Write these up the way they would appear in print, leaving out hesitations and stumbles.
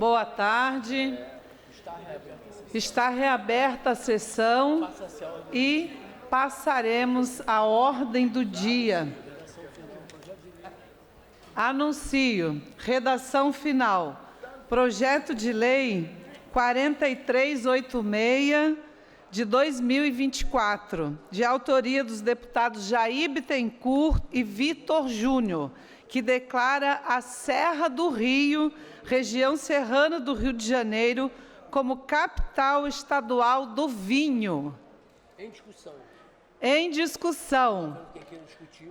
Boa tarde. Está reaberta a sessão e passaremos à ordem do dia. Anuncio. Redação final. Projeto de Lei 4386, de 2024, de autoria dos deputados Jair Bittencourt e Vitor Júnior, que declara a Serra do Rio, região serrana do Rio de Janeiro, como capital estadual do vinho. Em discussão. Em discussão.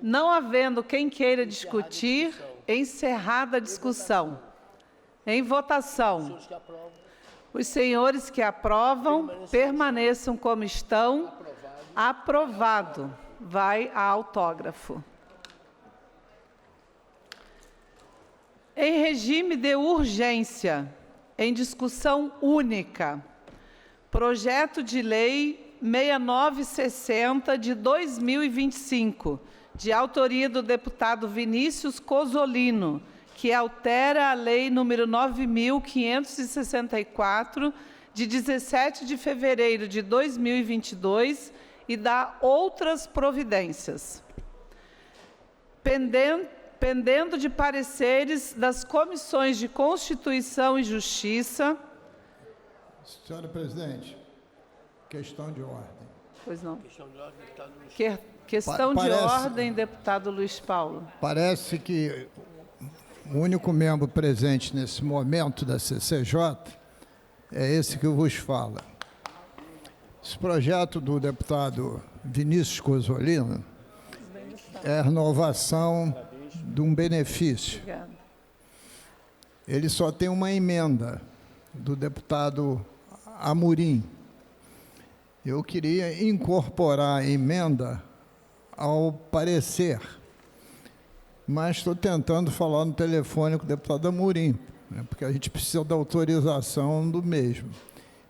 Não havendo quem queira discutir, encerrada a discussão. Em votação. Os senhores que aprovam, permaneçam como estão. Aprovado. Vai a autógrafo. Em regime de urgência, em discussão única, projeto de lei 6960 de 2025, de autoria do deputado Vinícius Cozzolino, que altera a lei número 9.564, de 17 de fevereiro de 2022, e dá outras providências. Pendendo de pareceres das comissões de Constituição e Justiça. Senhora presidente, questão de ordem. Pois não. Questão de ordem, deputado Luiz. Questão de ordem, deputado Luiz Paulo. Parece que o único membro presente nesse momento da CCJ é esse que eu vos falo. Esse projeto do deputado Vinícius Cozzolino é a renovação de um benefício. Obrigada. Ele só tem uma emenda do deputado Amorim. Eu queria incorporar a emenda ao parecer, mas estou tentando falar no telefone com o deputado Amorim, né, porque a gente precisa da autorização do mesmo.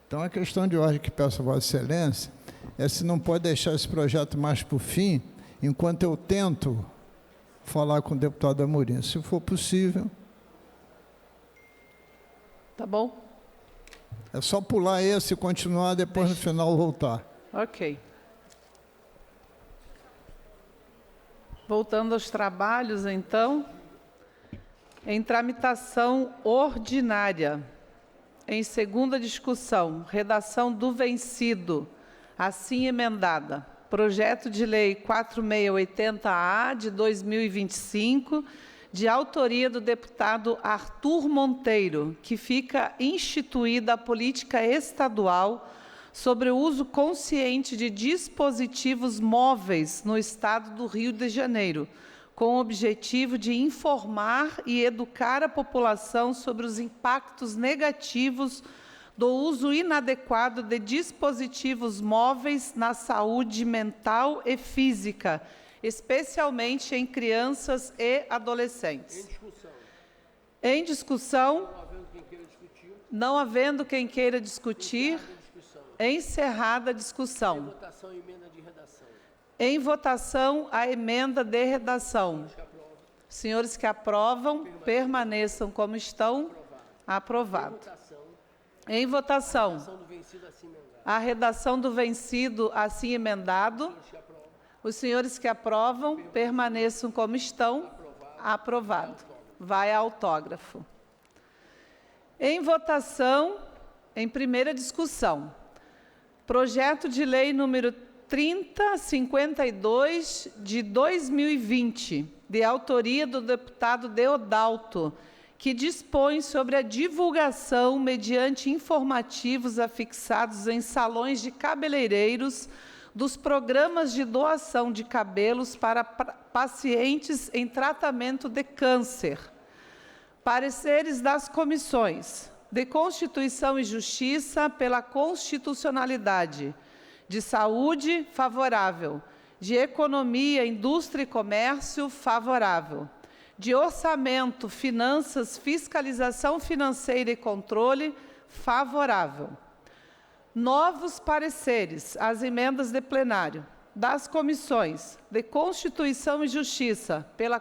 Então, a questão de ordem que peço a Vossa Excelência é se não pode deixar esse projeto mais para o fim, enquanto eu tento falar com o deputado Amorim, se for possível. Tá bom? É só pular esse e continuar, depois no final voltar. Ok. Voltando aos trabalhos, então, em tramitação ordinária, em segunda discussão, redação do vencido, assim emendada, projeto de lei 4680-A de 2025, de autoria do deputado Arthur Monteiro, que fica instituída a política estadual sobre o uso consciente de dispositivos móveis no estado do Rio de Janeiro, com o objetivo de informar e educar a população sobre os impactos negativos do uso inadequado de dispositivos móveis na saúde mental e física, especialmente em crianças e adolescentes. Em discussão. Não havendo quem queira discutir. Encerrada a discussão. Em votação, emenda de redação. Em votação, a emenda de redação. Senhores que aprovam, permaneçam como estão. Aprovado. Em votação. A redação do vencido assim emendado. Os senhores que aprovam, permaneçam como estão. Aprovado. Vai a autógrafo. Em votação, em primeira discussão, projeto de lei número 3052 de 2020, de autoria do deputado Deodalto, que dispõe sobre a divulgação mediante informativos afixados em salões de cabeleireiros dos programas de doação de cabelos para pacientes em tratamento de câncer. Pareceres das comissões de Constituição e Justiça pela Constitucionalidade, de Saúde, favorável, de Economia, Indústria e Comércio, favorável, de Orçamento, Finanças, Fiscalização Financeira e Controle, favorável. Novos pareceres às emendas de plenário das comissões de Constituição e Justiça pela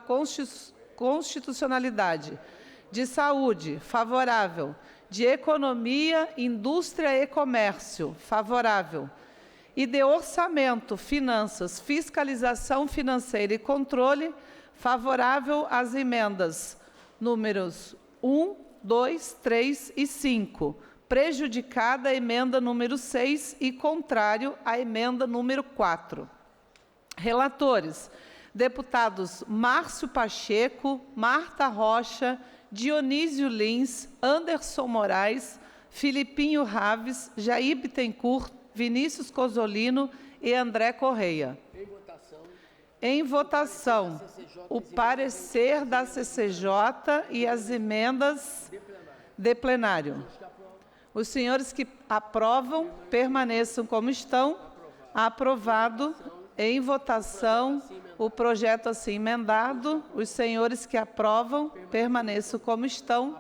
Constitucionalidade, de Saúde, favorável, de Economia, Indústria e Comércio, favorável. E de Orçamento, Finanças, Fiscalização Financeira e Controle, favorável às emendas números 1, 2, 3 e 5. Prejudicada a emenda número 6 e contrário à emenda número 4. Relatores: deputados Márcio Pacheco, Marta Rocha, Dionísio Lins, Anderson Moraes, Filipinho Raves, Jair Bittencourt, Vinícius Cozzolino e André Correia. Em votação, o parecer da CCJ e as emendas de plenário. Os senhores que aprovam, permaneçam como estão. Aprovado. Em votação, o projeto assim emendado. Os senhores que aprovam, permaneçam como estão.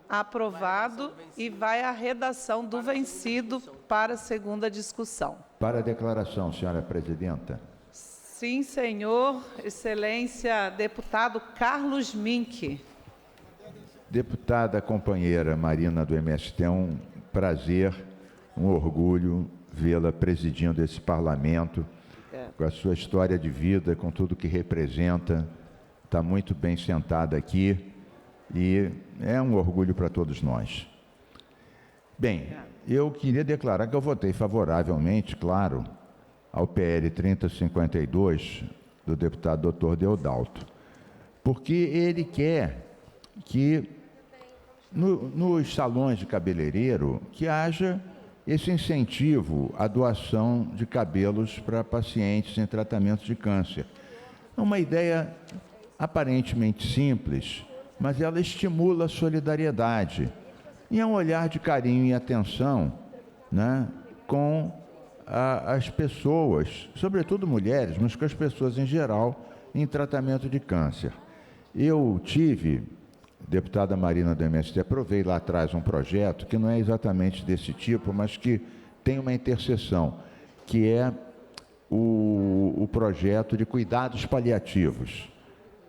Aprovado. E vai a redação do vencido para a segunda discussão. Para a declaração, senhora presidenta. Sim, senhor. Excelência, deputado Carlos Mink. Deputada companheira Marina do MST, é um prazer, um orgulho vê-la presidindo esse parlamento, com a sua história de vida, com tudo que representa. Está muito bem sentada aqui e é um orgulho para todos nós. Bem, eu queria declarar que eu votei favoravelmente, claro, ao PL 3052 do deputado Dr. Deodalto, porque ele quer que nos salões de cabeleireiro que haja esse incentivo à doação de cabelos para pacientes em tratamento de câncer. É uma ideia aparentemente simples, mas ela estimula a solidariedade e é um olhar de carinho e atenção, né, com as pessoas, sobretudo mulheres, mas com as pessoas em geral, em tratamento de câncer. Eu tive, deputada Marina do MST, aprovei lá atrás um projeto que não é exatamente desse tipo, mas que tem uma interseção, que é o projeto de cuidados paliativos.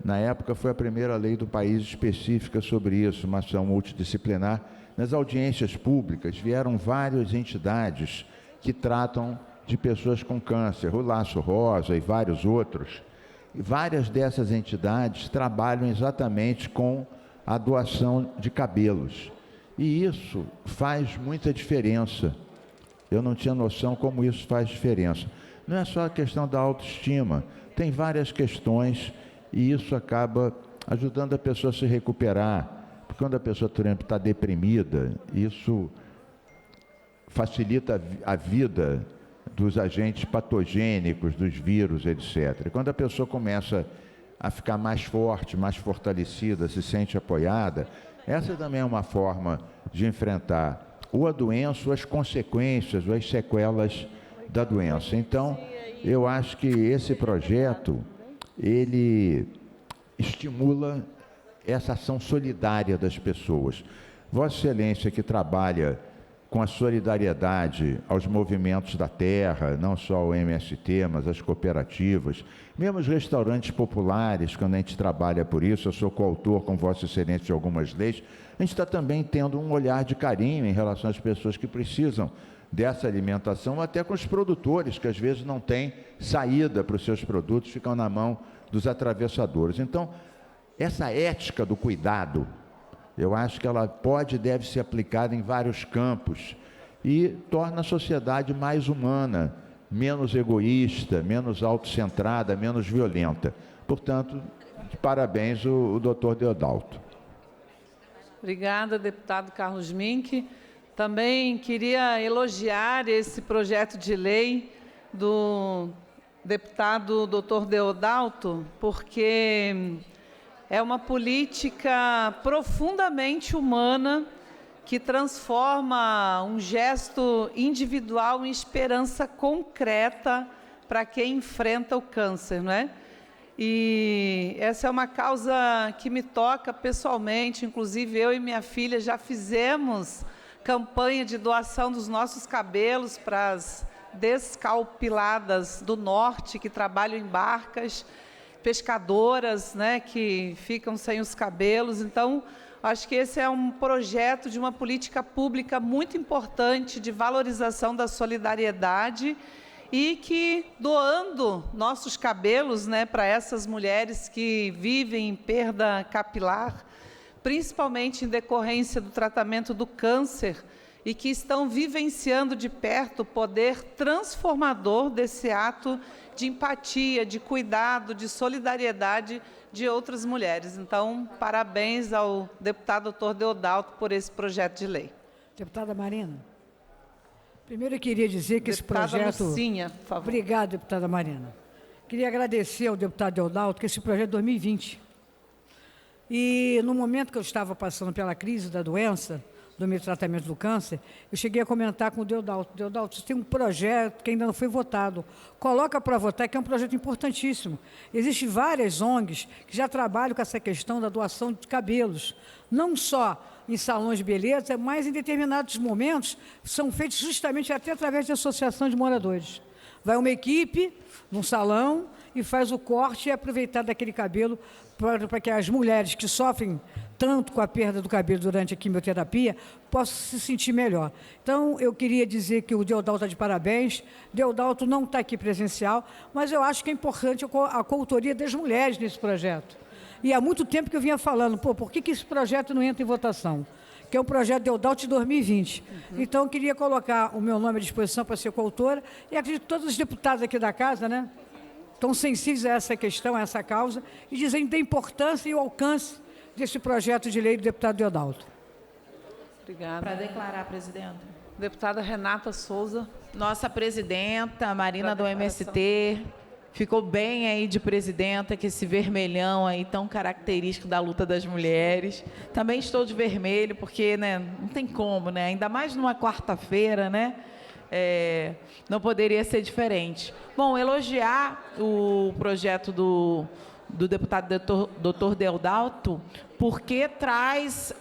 Na época foi a primeira lei do país específica sobre isso, uma ação multidisciplinar. Nas audiências públicas vieram várias entidades que tratam de pessoas com câncer, o Laço Rosa e vários outros. E várias dessas entidades trabalham exatamente com a doação de cabelos. E isso faz muita diferença. Eu não tinha noção como isso faz diferença. Não é só a questão da autoestima, tem várias questões e isso acaba ajudando a pessoa a se recuperar. Porque quando a pessoa, por exemplo, está deprimida, isso facilita a vida dos agentes patogênicos, dos vírus, etc. Quando a pessoa começa a ficar mais forte, mais fortalecida, se sente apoiada, essa também é uma forma de enfrentar ou a doença, ou as consequências, ou as sequelas da doença. Então, eu acho que esse projeto, ele estimula essa ação solidária das pessoas. Vossa Excelência, que trabalha com a solidariedade aos movimentos da terra, não só ao MST, mas as cooperativas, mesmo os restaurantes populares, quando a gente trabalha por isso, eu sou coautor com Vossa Excelência de algumas leis, a gente está também tendo um olhar de carinho em relação às pessoas que precisam dessa alimentação, até com os produtores, que às vezes não têm saída para os seus produtos, ficam na mão dos atravessadores. Então, essa ética do cuidado, eu acho que ela pode e deve ser aplicada em vários campos e torna a sociedade mais humana, menos egoísta, menos autocentrada, menos violenta. Portanto, parabéns o doutor Deodalto. Obrigada, deputado Carlos Mink. Também queria elogiar esse projeto de lei do deputado doutor Deodalto, porque é uma política profundamente humana que transforma um gesto individual em esperança concreta para quem enfrenta o câncer, não é? E essa é uma causa que me toca pessoalmente, inclusive eu e minha filha já fizemos campanha de doação dos nossos cabelos para as descalpiladas do norte que trabalham em barcas, pescadoras, né, que ficam sem os cabelos. Então, Acho que esse é um projeto de uma política pública muito importante de valorização da solidariedade e que, doando nossos cabelos, né, para essas mulheres que vivem em perda capilar, principalmente em decorrência do tratamento do câncer, e que estão vivenciando de perto o poder transformador desse ato de empatia, de cuidado, de solidariedade de outras mulheres. Então, parabéns ao deputado Dr. Deodalto por esse projeto de lei. Deputada Marina, primeiro eu queria dizer que Deputada esse projeto... Lucinha, por favor. Obrigado, deputada Marina. Queria agradecer ao deputado Deodalto que esse projeto é 2020. E no momento que eu estava passando pela crise da doença, do meu tratamento do câncer, eu cheguei a comentar com o Deodalto. Deodalto, você tem um projeto que ainda não foi votado. Coloca para votar, que é um projeto importantíssimo. Existem várias ONGs que já trabalham com essa questão da doação de cabelos. Não só em salões de beleza, mas em determinados momentos são feitos justamente até através de associação de moradores. Vai uma equipe num salão e faz o corte e aproveitar daquele cabelo para que as mulheres que sofrem tanto com a perda do cabelo durante a quimioterapia, possam se sentir melhor. Então, eu queria dizer que o Deodalto está de parabéns. Deodalto não está aqui presencial, mas eu acho que é importante a coautoria das mulheres nesse projeto. E há muito tempo que eu vinha falando, por que esse projeto não entra em votação? Que é um projeto Deodalto de 2020. Então, eu queria colocar o meu nome à disposição para ser coautora, e acredito que todos os deputados aqui da casa, né, estão sensíveis a essa questão, a essa causa, e dizem da importância e o alcance desse projeto de lei do deputado Deodalto. Obrigada. Para declarar, presidenta. Deputada Renata Souza. Nossa presidenta, Marina do MST, ficou bem aí de presidenta, que esse vermelhão aí tão característico da luta das mulheres. Também estou de vermelho, porque, né, não tem como, né? Ainda mais numa quarta-feira, né? Não poderia ser diferente. Bom, elogiar o projeto do deputado Dr. Deodalto, porque traz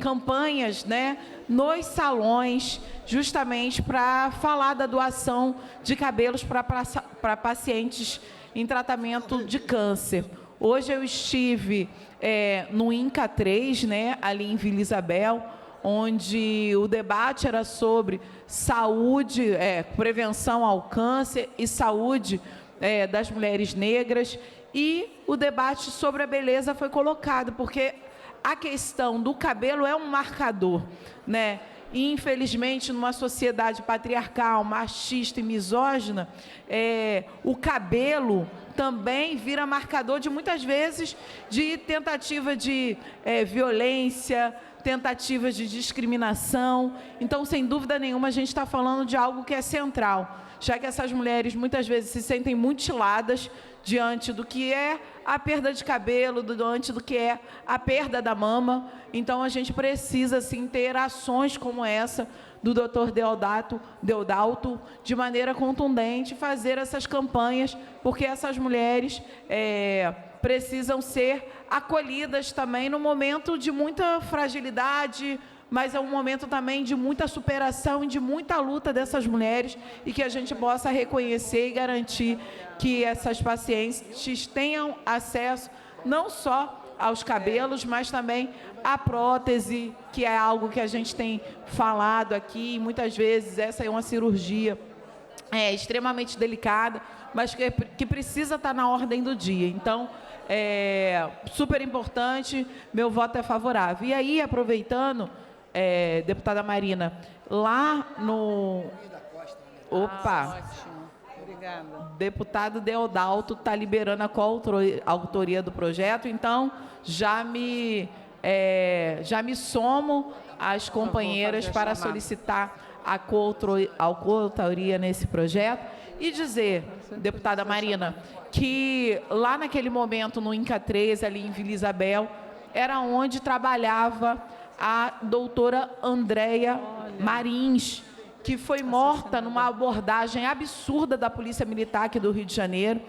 campanhas, né, nos salões, justamente para falar da doação de cabelos para pacientes em tratamento de câncer. Hoje eu estive no INCA 3, né, ali em Vila Isabel, onde o debate era sobre saúde, prevenção ao câncer e saúde das mulheres negras, e o debate sobre a beleza foi colocado, porque a questão do cabelo é um marcador, né? E, infelizmente, numa sociedade patriarcal, machista e misógina, o cabelo também vira marcador de, muitas vezes, de tentativa de violência, tentativas de discriminação. Então, sem dúvida nenhuma, a gente está falando de algo que é central, já que essas mulheres, muitas vezes, se sentem mutiladas diante do que é a perda de cabelo, diante do que é a perda da mama. Então, a gente precisa, sim, ter ações como essa do Dr. Deodalto, de maneira contundente, fazer essas campanhas, porque essas mulheres precisam ser acolhidas também no momento de muita fragilidade, mas é um momento também de muita superação e de muita luta dessas mulheres, e que a gente possa reconhecer e garantir que essas pacientes tenham acesso não só aos cabelos, mas também à prótese, que é algo que a gente tem falado aqui, e muitas vezes essa é uma cirurgia extremamente delicada, mas que precisa estar na ordem do dia. Então, super importante, meu voto é favorável. E aí, aproveitando, deputada Marina, lá no... Opa! Ótimo. Obrigada. Deputado Deodalto está liberando a coautoria do projeto, então já me somo às companheiras para solicitar a coautoria nesse projeto e dizer, deputada Marina, que lá naquele momento no INCA 3, ali em Vila Isabel, era onde trabalhava a doutora Andréia Marins, que foi morta numa abordagem absurda da Polícia Militar aqui do Rio de Janeiro.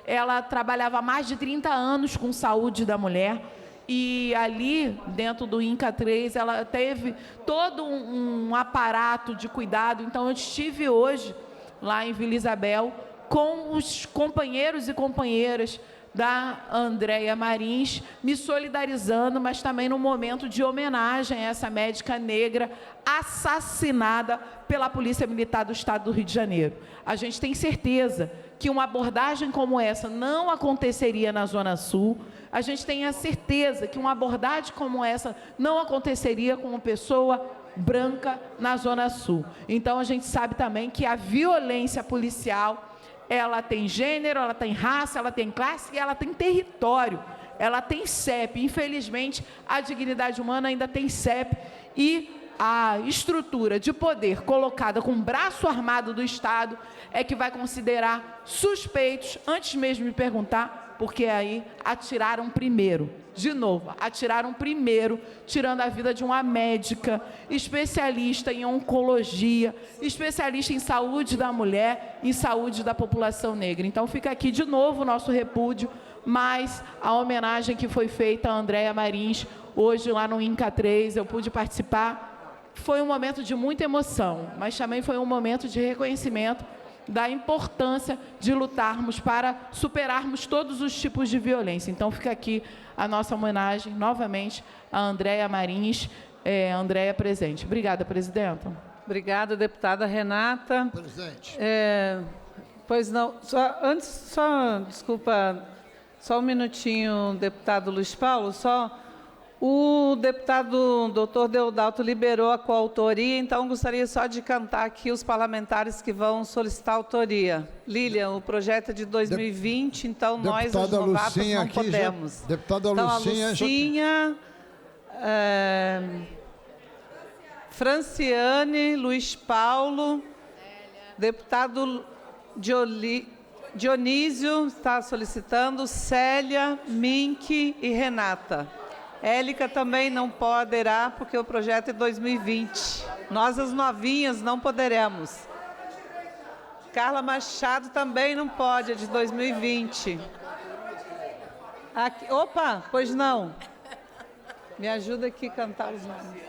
Ela trabalhava há mais de 30 anos com saúde da mulher, e ali, dentro do INCA 3, ela teve todo um aparato de cuidado. Então, eu estive hoje, lá em Vila Isabel, com os companheiros e companheiras da Andréia Marins, me solidarizando, mas também num momento de homenagem a essa médica negra assassinada pela Polícia Militar do Estado do Rio de Janeiro. A gente tem certeza que uma abordagem como essa não aconteceria na Zona Sul. A gente tem a certeza que uma abordagem como essa não aconteceria com uma pessoa branca na Zona Sul. Então, a gente sabe também que a violência policial, ela tem gênero, ela tem raça, ela tem classe e ela tem território. Ela tem CEP. Infelizmente, a dignidade humana ainda tem CEP e a estrutura de poder colocada com o braço armado do Estado é que vai considerar suspeitos, antes mesmo de perguntar, porque aí atiraram primeiro. De novo, atiraram primeiro, tirando a vida de uma médica, especialista em oncologia, especialista em saúde da mulher e saúde da população negra. Então, fica aqui de novo o nosso repúdio, mas a homenagem que foi feita a Andréia Marins, hoje lá no INCA 3, eu pude participar. Foi um momento de muita emoção, mas também foi um momento de reconhecimento da importância de lutarmos para superarmos todos os tipos de violência. Então, fica aqui a nossa homenagem, novamente, a Andréia Marins, Andréia presente. Obrigada, presidenta. Obrigada, deputada Renata. Presidente. Pois não, desculpa, só um minutinho, deputado Luiz Paulo, o deputado doutor Deodalto liberou a coautoria, então gostaria só de cantar aqui os parlamentares que vão solicitar autoria. Lilian, o projeto é de 2020, então nós, as novatas, não podemos. Deputada então, Lucinha... a Lucinha, Franciane, Luiz Paulo, deputado Dionísio está solicitando, Célia, Mink e Renata. Élica também não poderá, porque o projeto é 2020. Nós, as novinhas, não poderemos. Carla Machado também não pode, é de 2020. Aqui, opa, pois não. Me ajuda aqui a cantar os nomes.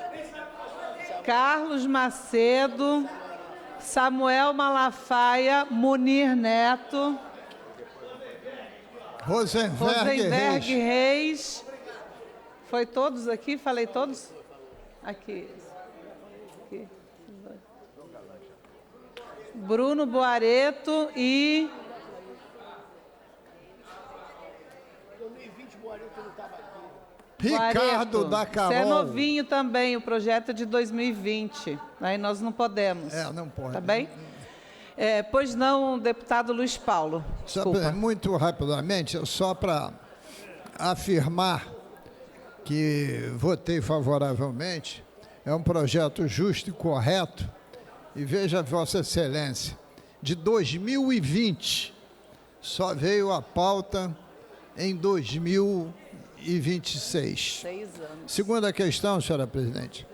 Carlos Macedo, Samuel Malafaia, Munir Neto, Rosenberg Reis. Foi todos aqui? Falei todos? Aqui. Bruno Boareto e... 2020, Boareto não estava aqui. Ricardo da Carol. Você é novinho também, o projeto é de 2020. Aí nós não podemos. Não pode. Tá bem? Pois não, deputado Luiz Paulo. Desculpa. Muito rapidamente, só para afirmar que votei favoravelmente, é um projeto justo e correto, e veja, Vossa Excelência, de 2020, só veio a pauta em 2026. 6 anos. Segunda questão, senhora presidente,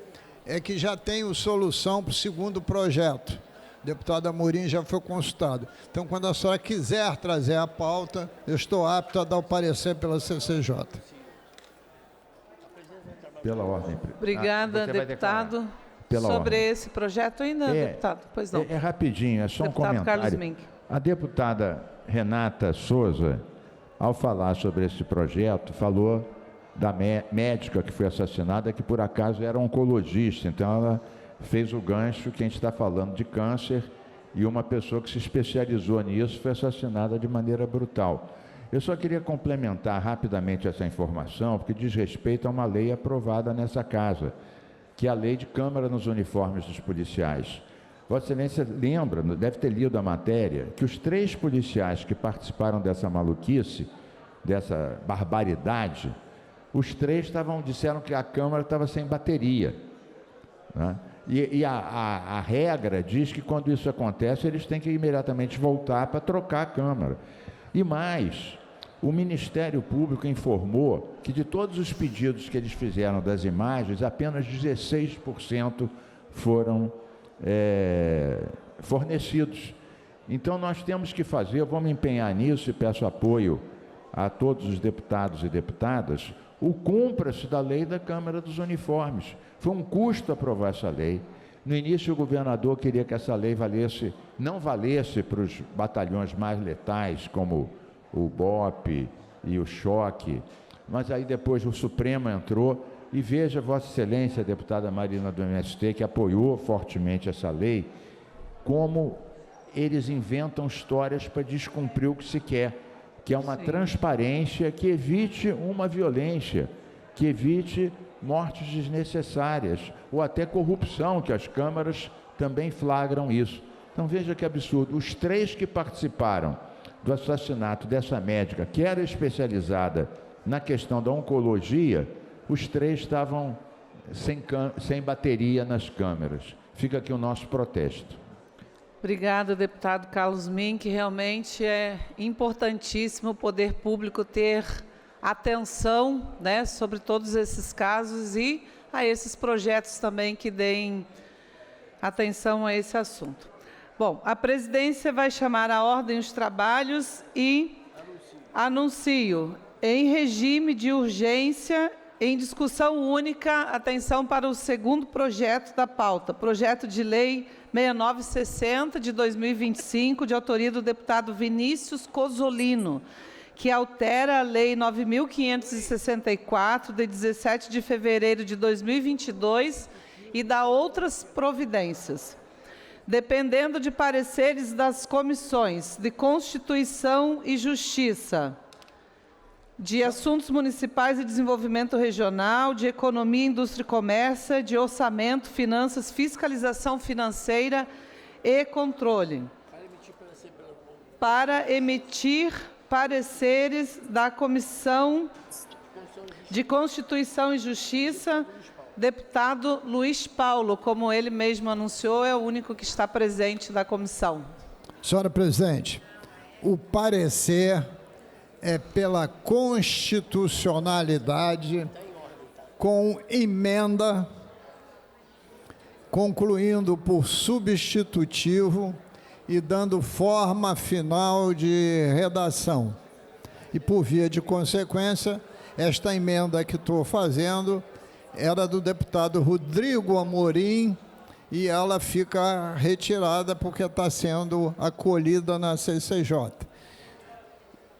é que já tenho solução para o segundo projeto. O deputado Amorim já foi consultado. Então, quando a senhora quiser trazer a pauta, eu estou apto a dar o parecer pela CCJ. Pela ordem. Obrigada, deputado. Sobre esse projeto ainda, deputado? Pois não. É rapidinho, é só deputado um comentário. Carlos Mink. A deputada Renata Souza, ao falar sobre esse projeto, falou da médica que foi assassinada, que por acaso era oncologista. Então, ela fez o gancho que a gente está falando de câncer e uma pessoa que se especializou nisso foi assassinada de maneira brutal. Eu só queria complementar rapidamente essa informação, porque diz respeito a uma lei aprovada nessa casa, que é a lei de câmara nos uniformes dos policiais. Vossa Excelência lembra, deve ter lido a matéria, que os 3 policiais que participaram dessa maluquice, dessa barbaridade, os 3 disseram que a câmara estava sem bateria, né? E a regra diz que quando isso acontece, eles têm que imediatamente voltar para trocar a câmara. E mais, o Ministério Público informou que de todos os pedidos que eles fizeram das imagens, apenas 16% foram fornecidos. Então, nós temos que fazer, vamos empenhar nisso e peço apoio a todos os deputados e deputadas, o cumpra-se da lei da Câmara dos Uniformes. Foi um custo aprovar essa lei. No início, o governador queria que essa lei não valesse para os batalhões mais letais, como o BOP e o choque, mas aí depois o Supremo entrou, e veja Vossa Excelência, a deputada Marina do MST, que apoiou fortemente essa lei, como eles inventam histórias para descumprir o que se quer, que é uma transparência que evite uma violência, que evite mortes desnecessárias, ou até corrupção, que as câmaras também flagram isso. Então veja que absurdo, os 3 que participaram do assassinato dessa médica, que era especializada na questão da oncologia, os 3 estavam sem bateria nas câmeras. Fica aqui o nosso protesto. Obrigada, deputado Carlos Mink. Realmente é importantíssimo o poder público ter atenção, né, sobre todos esses casos e a esses projetos também que deem atenção a esse assunto. Bom, a presidência vai chamar à ordem os trabalhos e anuncio em regime de urgência, em discussão única, atenção para o segundo projeto da pauta, projeto de lei 6960 de 2025, de autoria do deputado Vinícius Cozzolino, que altera a lei 9.564, de 17 de fevereiro de 2022, e dá outras providências. Dependendo de pareceres das comissões de Constituição e Justiça, de Assuntos Municipais e Desenvolvimento Regional, de Economia, Indústria e Comércio, de Orçamento, Finanças, Fiscalização Financeira e Controle. Para emitir pareceres da Comissão de Constituição e Justiça, deputado Luiz Paulo, como ele mesmo anunciou, é o único que está presente da comissão. Senhora presidente, o parecer é pela constitucionalidade com emenda, concluindo por substitutivo e dando forma final de redação. E por via de consequência, esta emenda que estou fazendo era do deputado Rodrigo Amorim e ela fica retirada porque está sendo acolhida na CCJ.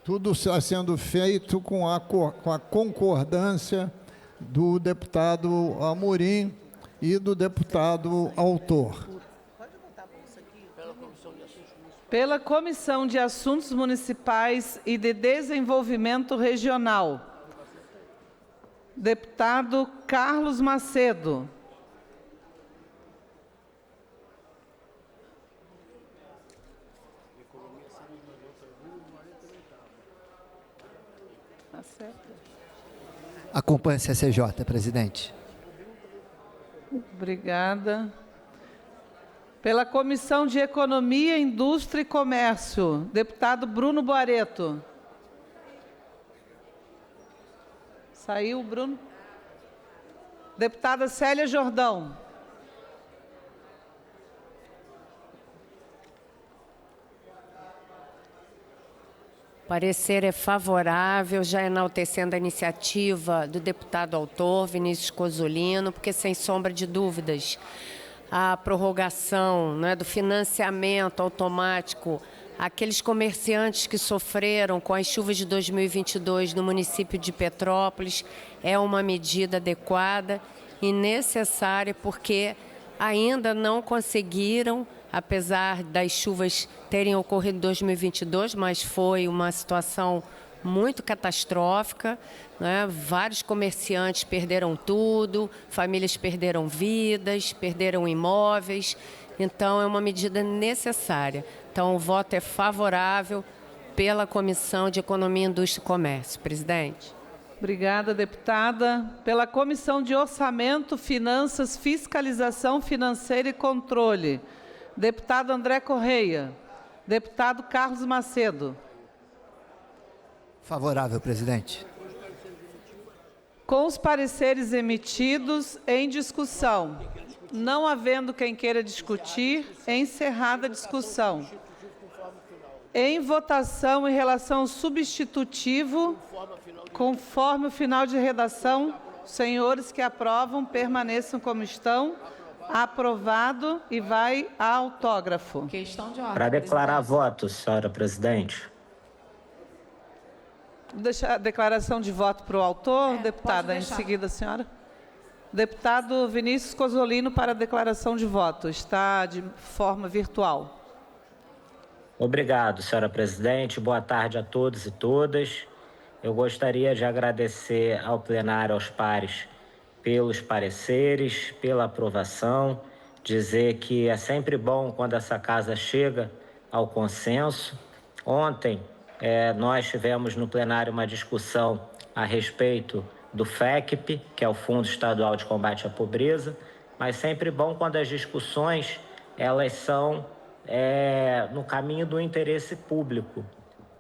Tudo está sendo feito com a concordância do deputado Amorim e do deputado autor. Pela Comissão de Assuntos Municipais e de Desenvolvimento Regional, deputado Carlos Macedo. Acompanhe a CCJ, presidente. Obrigada. Pela Comissão de Economia, Indústria e Comércio, deputado Bruno Boareto. Saiu, Bruno? Deputada Célia Jordão. Parecer é favorável, já enaltecendo a iniciativa do deputado autor, Vinícius Cozzolino, porque, sem sombra de dúvidas, a prorrogação, né, do financiamento automático àqueles comerciantes que sofreram com as chuvas de 2022 no município de Petrópolis é uma medida adequada e necessária, porque ainda não conseguiram, apesar das chuvas terem ocorrido em 2022, mas foi uma situação muito catastrófica, né? Vários comerciantes perderam tudo, famílias perderam vidas, perderam imóveis, então é uma medida necessária. Então o voto é favorável pela Comissão de Economia, Indústria e Comércio. Presidente. Obrigada, deputada. Pela Comissão de Orçamento, Finanças, Fiscalização Financeira e Controle, deputado André Correia. Deputado Carlos Macedo. Favorável, presidente. Com os pareceres emitidos, em discussão. Não havendo quem queira discutir, encerrada a discussão. Em votação em relação ao substitutivo, conforme o final de redação, senhores que aprovam permaneçam como estão. Aprovado e vai a autógrafo. Questão de ordem. Para declarar voto, senhora presidente. Deixar a declaração de voto para o autor, deputada. pode Em deixar. seguida, a senhora. Deputado Vinícius Cozzolino para a declaração de voto. Está de forma virtual. Obrigado, senhora presidente. Boa tarde a todos e todas. Eu gostaria de agradecer ao plenário, aos pares, pelos pareceres, pela aprovação, dizer que é sempre bom quando essa casa chega ao consenso. Ontem, nós tivemos no plenário uma discussão a respeito do FECP, que é o Fundo Estadual de Combate à Pobreza, mas sempre bom quando as discussões elas são no caminho do interesse público.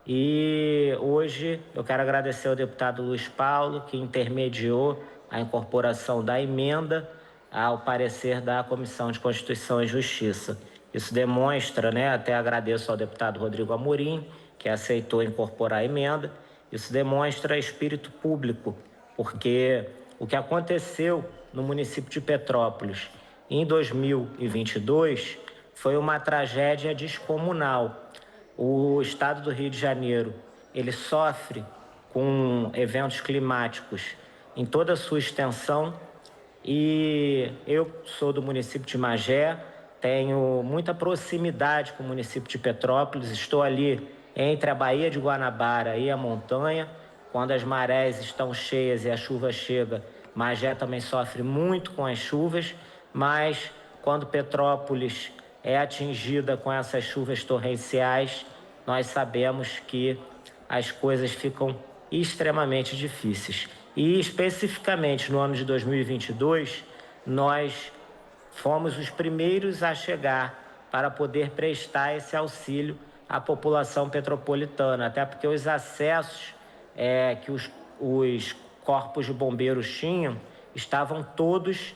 E hoje eu quero agradecer ao deputado Luiz Paulo, que intermediou a incorporação da emenda ao parecer da Comissão de Constituição e Justiça. Isso demonstra, até agradeço ao deputado Rodrigo Amorim, que aceitou incorporar a emenda, isso demonstra espírito público, porque o que aconteceu no município de Petrópolis em 2022 foi uma tragédia descomunal. O estado do Rio de Janeiro, ele sofre com eventos climáticos em toda a sua extensão e eu sou do município de Magé, tenho muita proximidade com o município de Petrópolis, estou ali entre a Baía de Guanabara e a montanha. Quando as marés estão cheias e a chuva chega, Magé também sofre muito com as chuvas, mas quando Petrópolis é atingida com essas chuvas torrenciais, nós sabemos que as coisas ficam extremamente difíceis. E, especificamente, no ano de 2022, nós fomos os primeiros a chegar para poder prestar esse auxílio à população petropolitana, até porque os acessos que os corpos de bombeiros tinham estavam todos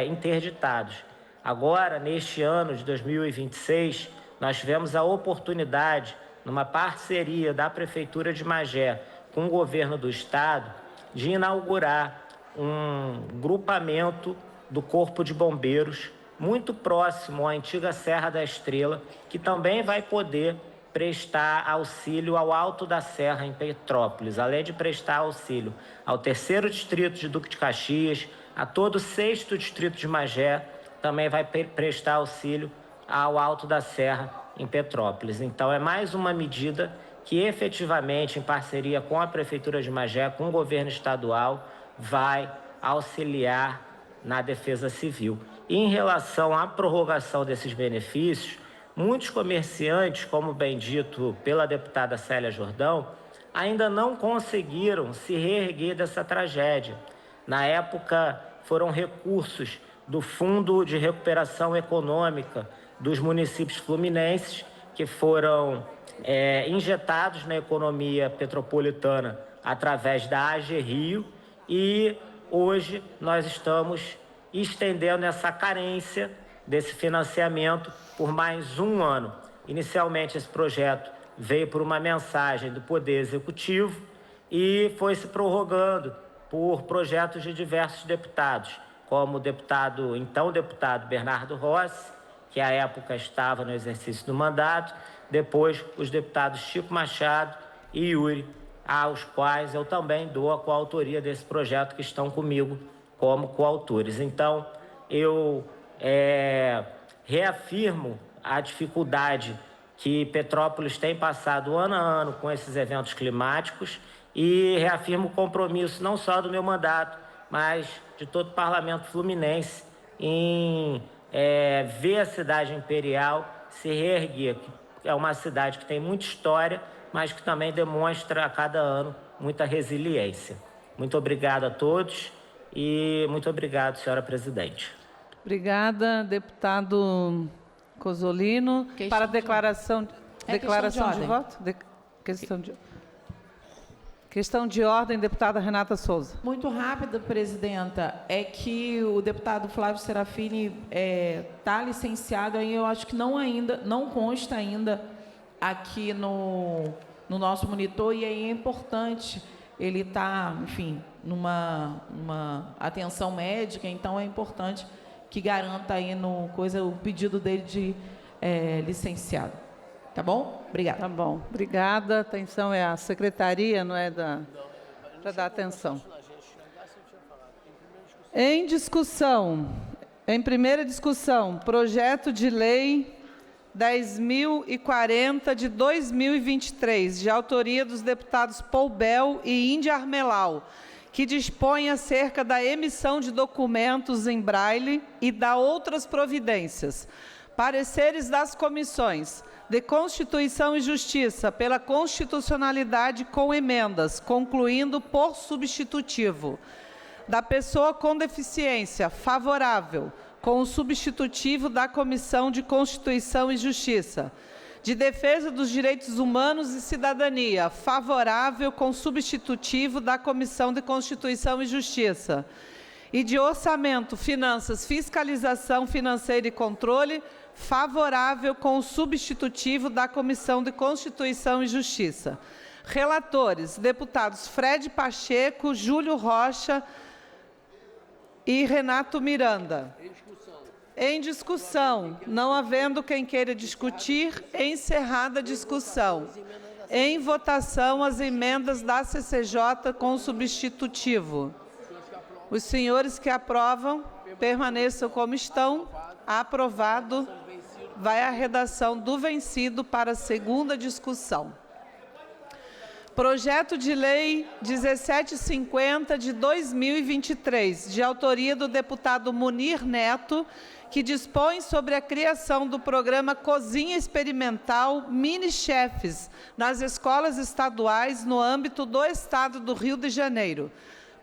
interditados. Agora, neste ano de 2026, nós tivemos a oportunidade, numa parceria da Prefeitura de Magé com o governo do Estado, de inaugurar um grupamento do Corpo de Bombeiros muito próximo à antiga Serra da Estrela, que também vai poder prestar auxílio ao Alto da Serra, em Petrópolis, além de prestar auxílio ao 3º Distrito de Duque de Caxias, a todo o 6º Distrito de Magé, também vai prestar auxílio ao Alto da Serra, em Petrópolis. Então, é mais uma medida que, efetivamente, em parceria com a Prefeitura de Magé, com o governo estadual, vai auxiliar na defesa civil. E, em relação à prorrogação desses benefícios, muitos comerciantes, como bem dito pela deputada Célia Jordão, ainda não conseguiram se reerguer dessa tragédia. Na época, foram recursos do Fundo de Recuperação Econômica dos municípios fluminenses que foram injetados na economia petropolitana através da AG Rio, e hoje nós estamos estendendo essa carência desse financiamento por mais um ano. Inicialmente, esse projeto veio por uma mensagem do Poder Executivo e foi se prorrogando por projetos de diversos deputados, como o então deputado Bernardo Rossi, que à época estava no exercício do mandato, depois os deputados Chico Machado e Yuri, aos quais eu também dou a coautoria desse projeto, que estão comigo como coautores. Então, eu reafirmo a dificuldade que Petrópolis tem passado ano a ano com esses eventos climáticos e reafirmo o compromisso não só do meu mandato, mas de todo o parlamento fluminense em ver a cidade imperial se reerguer. É uma cidade que tem muita história, mas que também demonstra a cada ano muita resiliência. Muito obrigado a todos e muito obrigado, senhora presidente. Obrigada, deputado Cozzolino. Para a declaração de voto? Questão de ordem, deputada Renata Souza. Muito rápido, presidenta. É que o deputado Flávio Serafini está licenciado, aí eu acho que não consta ainda aqui no nosso monitor, e aí é importante, ele está, enfim, numa atenção médica, então é importante que garanta aí o pedido dele de licenciado. Tá bom? Obrigada. Tá bom. Obrigada. Atenção, é a secretaria, não é da... para dar atenção. Em discussão, em primeira discussão, projeto de lei 10.040 de 2023, de autoria dos deputados Poubel e Índia Armelau, que dispõe acerca da emissão de documentos em braille e da outras providências. Pareceres das comissões de Constituição e Justiça pela constitucionalidade com emendas, concluindo por substitutivo. Da pessoa com deficiência, favorável, com o substitutivo da Comissão de Constituição e Justiça. De Defesa dos Direitos Humanos e Cidadania, favorável, com substitutivo da Comissão de Constituição e Justiça. E de Orçamento, Finanças, Fiscalização Financeira e Controle, favorável, com o substitutivo da Comissão de Constituição e Justiça. Relatores, deputados Fred Pacheco, Júlio Rocha e Renato Miranda. Em discussão, não havendo quem queira discutir, encerrada a discussão. Em votação, as emendas da CCJ com substitutivo. Os senhores que aprovam, permaneçam como estão. Aprovado. Vai a redação do vencido para a segunda discussão. Projeto de Lei 1750 de 2023, de autoria do deputado Munir Neto, que dispõe sobre a criação do programa Cozinha Experimental Mini Chefs nas escolas estaduais no âmbito do Estado do Rio de Janeiro.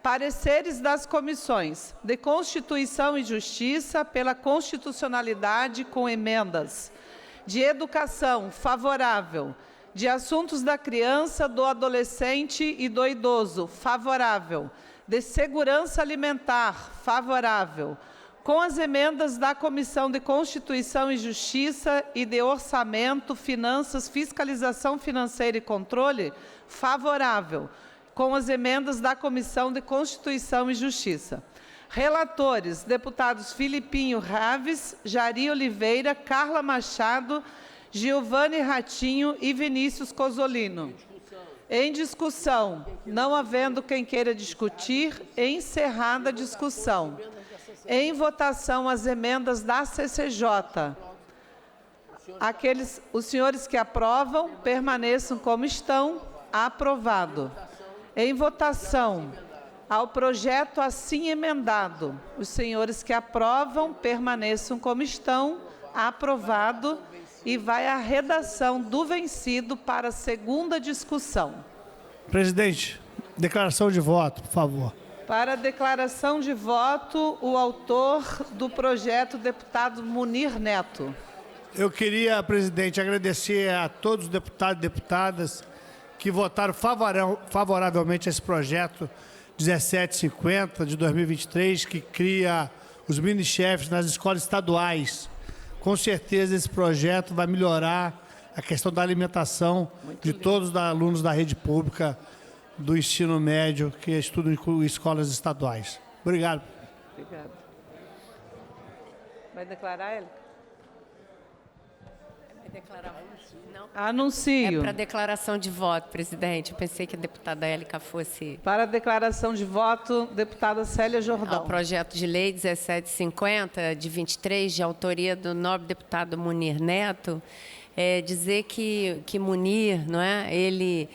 Pareceres das comissões de Constituição e Justiça pela constitucionalidade com emendas. De Educação, favorável. De Assuntos da Criança, do Adolescente e do Idoso, favorável. De Segurança Alimentar, favorável. Com as emendas da Comissão de Constituição e Justiça e de Orçamento, Finanças, Fiscalização Financeira e Controle, favorável. Com as emendas da Comissão de Constituição e Justiça. Relatores, deputados Filipinho Raves, Jari Oliveira, Carla Machado, Giovanni Ratinho e Vinícius Cozzolino. Em discussão, não havendo quem queira discutir, encerrada a discussão. Em votação, as emendas da CCJ. Os senhores que aprovam, permaneçam como estão. Aprovado. Em votação, ao projeto assim emendado. Os senhores que aprovam, permaneçam como estão. Aprovado. E vai a redação do vencido para a segunda discussão. Presidente, declaração de voto, por favor. Para a declaração de voto, o autor do projeto, deputado Munir Neto. Eu queria, presidente, agradecer a todos os deputados e deputadas que votaram favoravelmente a esse projeto 1750 de 2023, que cria os mini-chefes nas escolas estaduais. Com certeza esse projeto vai melhorar a questão da alimentação de todos os alunos da rede pública do ensino médio que estudam em escolas estaduais. Obrigado. Obrigada. Vai declarar, ele? Vai declarar? Não. Anuncio. É para declaração de voto, presidente. Eu pensei que a deputada Élica fosse... Para a declaração de voto, deputada Célia Jordão. Ao projeto de lei 1750, de 23, de autoria do nobre deputado Munir Neto, dizer que Munir, não é, ele,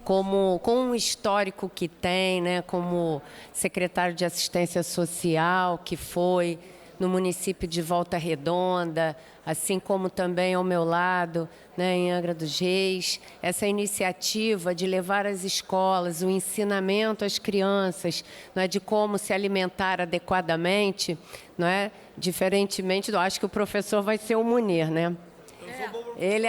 com o histórico que tem, né, como secretário de Assistência Social, que foi no município de Volta Redonda, assim como também ao meu lado, né, em Angra dos Reis, essa iniciativa de levar às escolas o ensinamento às crianças, não é, de como se alimentar adequadamente, não é, diferentemente, eu acho que o professor vai ser o Munir, né? Ele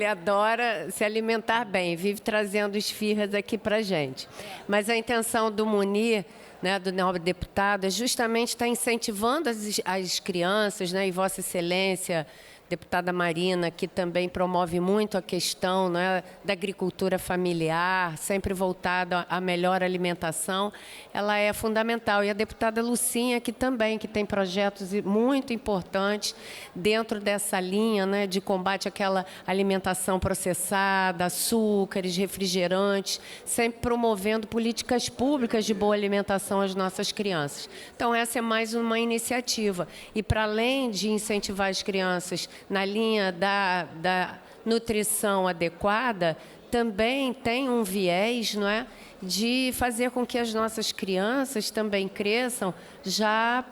adora se alimentar bem, vive trazendo esfirras aqui para a gente. Mas a intenção do Munir, né, do nobre deputado, é justamente estar incentivando as crianças, né, e Vossa Excelência, deputada Marina, que também promove muito a questão, né, da agricultura familiar, sempre voltada à melhor alimentação, ela é fundamental. E a deputada Lucinha, que também que tem projetos muito importantes dentro dessa linha, né, de combate àquela alimentação processada, açúcares, refrigerantes, sempre promovendo políticas públicas de boa alimentação às nossas crianças. Então, essa é mais uma iniciativa. E, para além de incentivar as crianças na linha da nutrição adequada, também tem um viés, não é, de fazer com que as nossas crianças também cresçam já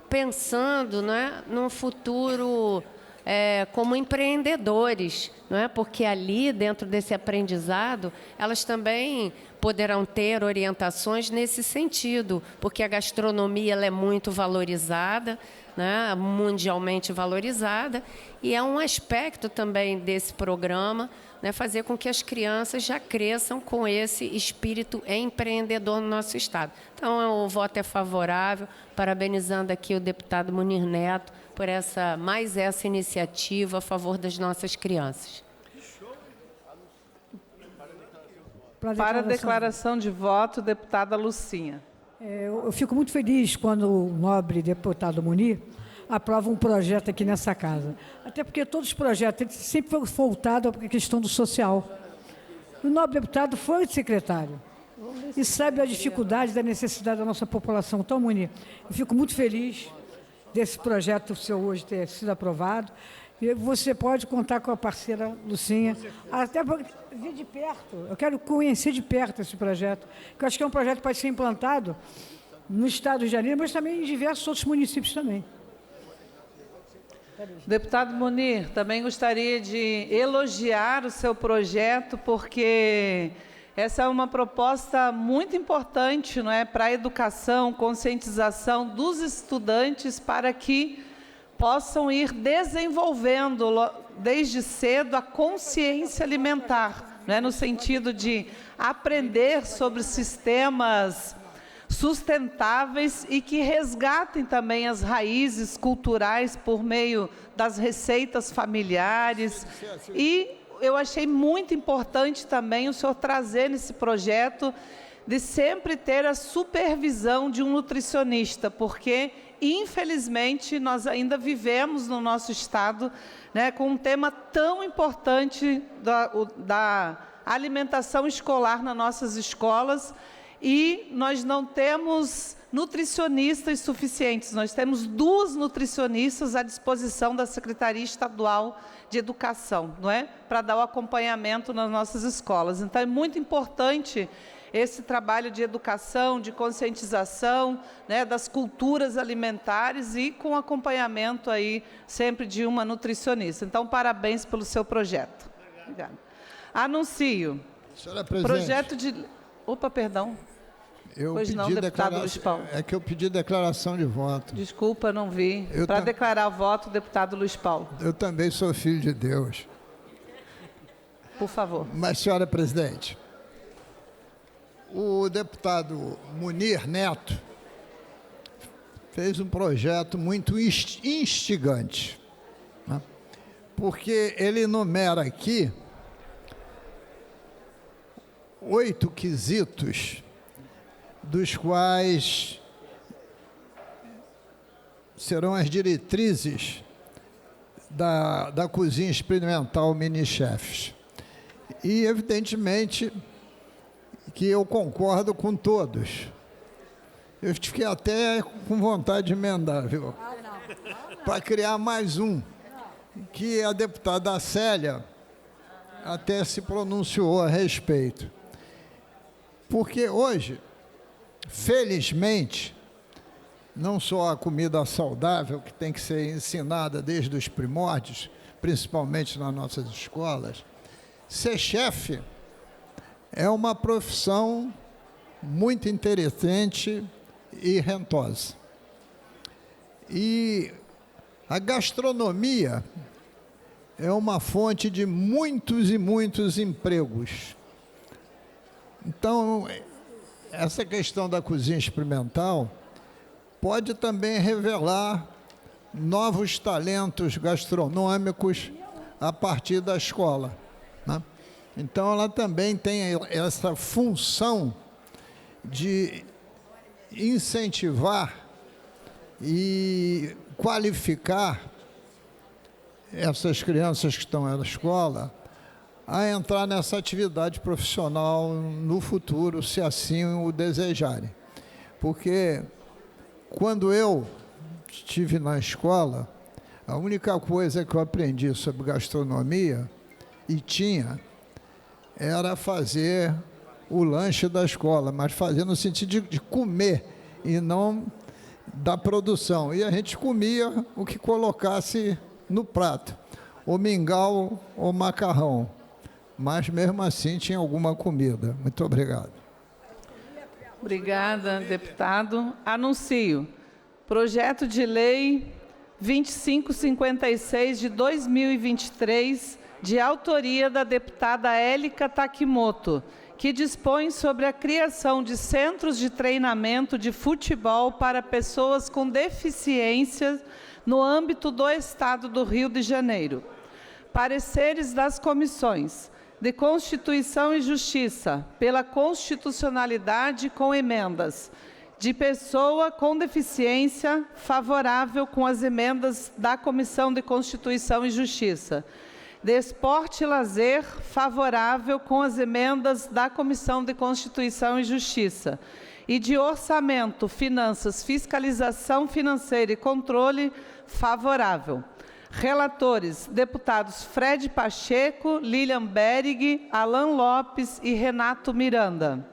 pensando, não é, num futuro como empreendedores, não é? Porque ali, dentro desse aprendizado, elas também poderão ter orientações nesse sentido, porque a gastronomia ela é muito valorizada, né? Mundialmente valorizada, e é um aspecto também desse programa, né? Fazer com que as crianças já cresçam com esse espírito empreendedor no nosso Estado. Então, o voto é favorável, parabenizando aqui o deputado Munir Neto por mais essa iniciativa a favor das nossas crianças. Para a declaração de voto, deputada Lucinha. Eu fico muito feliz quando o nobre deputado Munir aprova um projeto aqui nessa casa. Até porque todos os projetos eles sempre foram voltados para a questão do social. O nobre deputado foi secretário e sabe a dificuldade, da necessidade da nossa população. Então, Munir, eu fico muito feliz desse projeto seu hoje ter sido aprovado. E você pode contar com a parceira Lucinha, até para ver de perto. Eu quero conhecer de perto esse projeto, que eu acho que é um projeto que pode ser implantado no estado de Janeiro, mas também em diversos outros municípios também. Deputado Munir, também gostaria de elogiar o seu projeto, porque essa é uma proposta muito importante, não é, para a educação, conscientização dos estudantes, para que possam ir desenvolvendo desde cedo a consciência alimentar, né, no sentido de aprender sobre sistemas sustentáveis e que resgatem também as raízes culturais por meio das receitas familiares. E eu achei muito importante também o senhor trazer nesse projeto de sempre ter a supervisão de um nutricionista, porque, infelizmente, nós ainda vivemos no nosso Estado, né, com um tema tão importante da alimentação escolar nas nossas escolas, e nós não temos nutricionistas suficientes. Nós temos 2 nutricionistas à disposição da Secretaria Estadual de Educação, não é? Para dar o acompanhamento nas nossas escolas. Então, é muito importante esse trabalho de educação, de conscientização, né, das culturas alimentares e com acompanhamento aí sempre de uma nutricionista. Então, parabéns pelo seu projeto. Obrigada. Anuncio. Senhora presidente. Projeto de... Opa, perdão. Pois não, deputado Luiz Paulo. É que eu pedi declaração de voto. Desculpa, não vi. Para declarar voto, deputado Luiz Paulo. Eu também sou filho de Deus. Por favor. Mas, senhora presidente, o deputado Munir Neto fez um projeto muito instigante, né? Porque ele enumera aqui 8 quesitos, dos quais serão as diretrizes da cozinha experimental Mini-Chefs. E, evidentemente, que eu concordo com todos. Eu fiquei até com vontade de emendar, viu? Para criar mais um, que a deputada Célia até se pronunciou a respeito. Porque hoje, felizmente, não só a comida saudável, que tem que ser ensinada desde os primórdios, principalmente nas nossas escolas, ser chefe é uma profissão muito interessante e rentosa. E a gastronomia é uma fonte de muitos e muitos empregos. Então, essa questão da cozinha experimental pode também revelar novos talentos gastronômicos a partir da escola, né? Então, ela também tem essa função de incentivar e qualificar essas crianças que estão na escola a entrar nessa atividade profissional no futuro, se assim o desejarem. Porque quando eu estive na escola, a única coisa que eu aprendi sobre gastronomia era fazer o lanche da escola, mas fazer no sentido de comer e não da produção. E a gente comia o que colocasse no prato, ou mingau ou macarrão, mas mesmo assim tinha alguma comida. Muito obrigado. Obrigada, deputado. Anuncio projeto de lei 2556 de 2023, de autoria da deputada Élica Takimoto, que dispõe sobre a criação de centros de treinamento de futebol para pessoas com deficiências no âmbito do Estado do Rio de Janeiro. Pareceres das comissões de Constituição e Justiça, pela constitucionalidade com emendas, de pessoa com deficiência, favorável com as emendas da Comissão de Constituição e Justiça. De Esporte e Lazer, favorável com as emendas da Comissão de Constituição e Justiça. E de Orçamento, Finanças, Fiscalização Financeira e Controle, favorável. Relatores, deputados Fred Pacheco, Lilian Berig, Alan Lopes e Renato Miranda.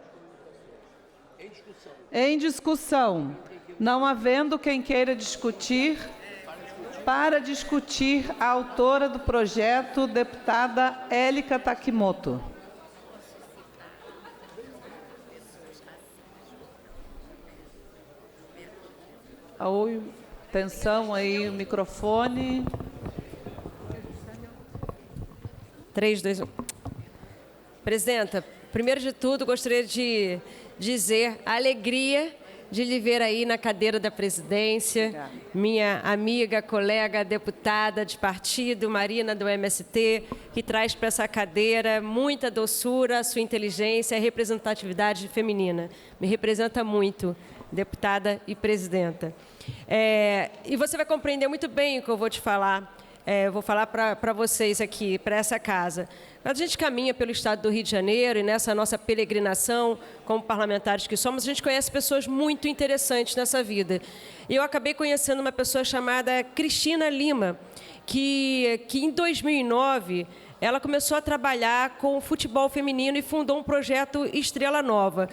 Em discussão. Não havendo quem queira discutir, para discutir a autora do projeto, deputada Élica Takimoto. Oi, atenção aí, o microfone. 3, 2, 1. Presidenta, primeiro de tudo, gostaria de dizer a alegria de lhe ver aí na cadeira da presidência. Obrigada. Minha amiga, colega, deputada de partido, Marina, do MST, que traz para essa cadeira muita doçura, sua inteligência e representatividade feminina. Me representa muito, deputada e presidenta. E você vai compreender muito bem o que eu vou te falar. Eu vou falar para vocês aqui, para essa casa. A gente caminha pelo Estado do Rio de Janeiro e nessa nossa peregrinação, como parlamentares que somos, a gente conhece pessoas muito interessantes nessa vida. E eu acabei conhecendo uma pessoa chamada Cristina Lima, que em 2009, ela começou a trabalhar com futebol feminino e fundou um projeto Estrela Nova.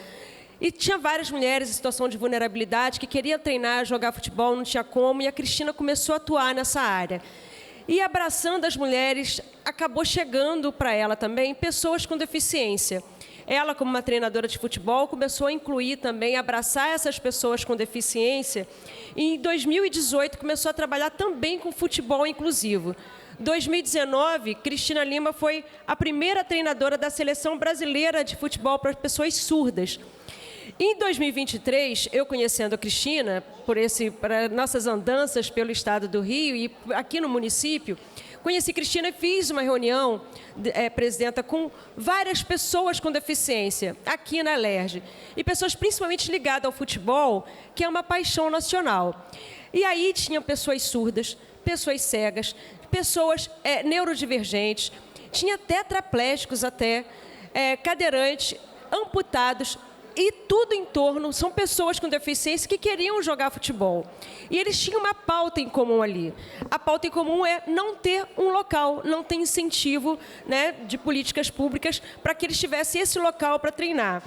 E tinha várias mulheres em situação de vulnerabilidade que queriam treinar, jogar futebol, não tinha como, e a Cristina começou a atuar nessa área. E abraçando as mulheres, acabou chegando para ela também pessoas com deficiência. Ela, como uma treinadora de futebol, começou a incluir também, abraçar essas pessoas com deficiência. E em 2018, começou a trabalhar também com futebol inclusivo. Em 2019, Cristina Lima foi a primeira treinadora da Seleção Brasileira de Futebol para pessoas surdas. Em 2023, eu conhecendo a Cristina, para nossas andanças pelo Estado do Rio e aqui no município, conheci Cristina e fiz uma reunião, presidenta, com várias pessoas com deficiência aqui na Alerj. E pessoas principalmente ligadas ao futebol, que é uma paixão nacional. E aí tinham pessoas surdas, pessoas cegas, pessoas neurodivergentes, tinha tetraplégicos até, cadeirantes, amputados, e tudo em torno, são pessoas com deficiência que queriam jogar futebol. E eles tinham uma pauta em comum ali. A pauta em comum é não ter um local, não ter incentivo, né, de políticas públicas para que eles tivessem esse local para treinar.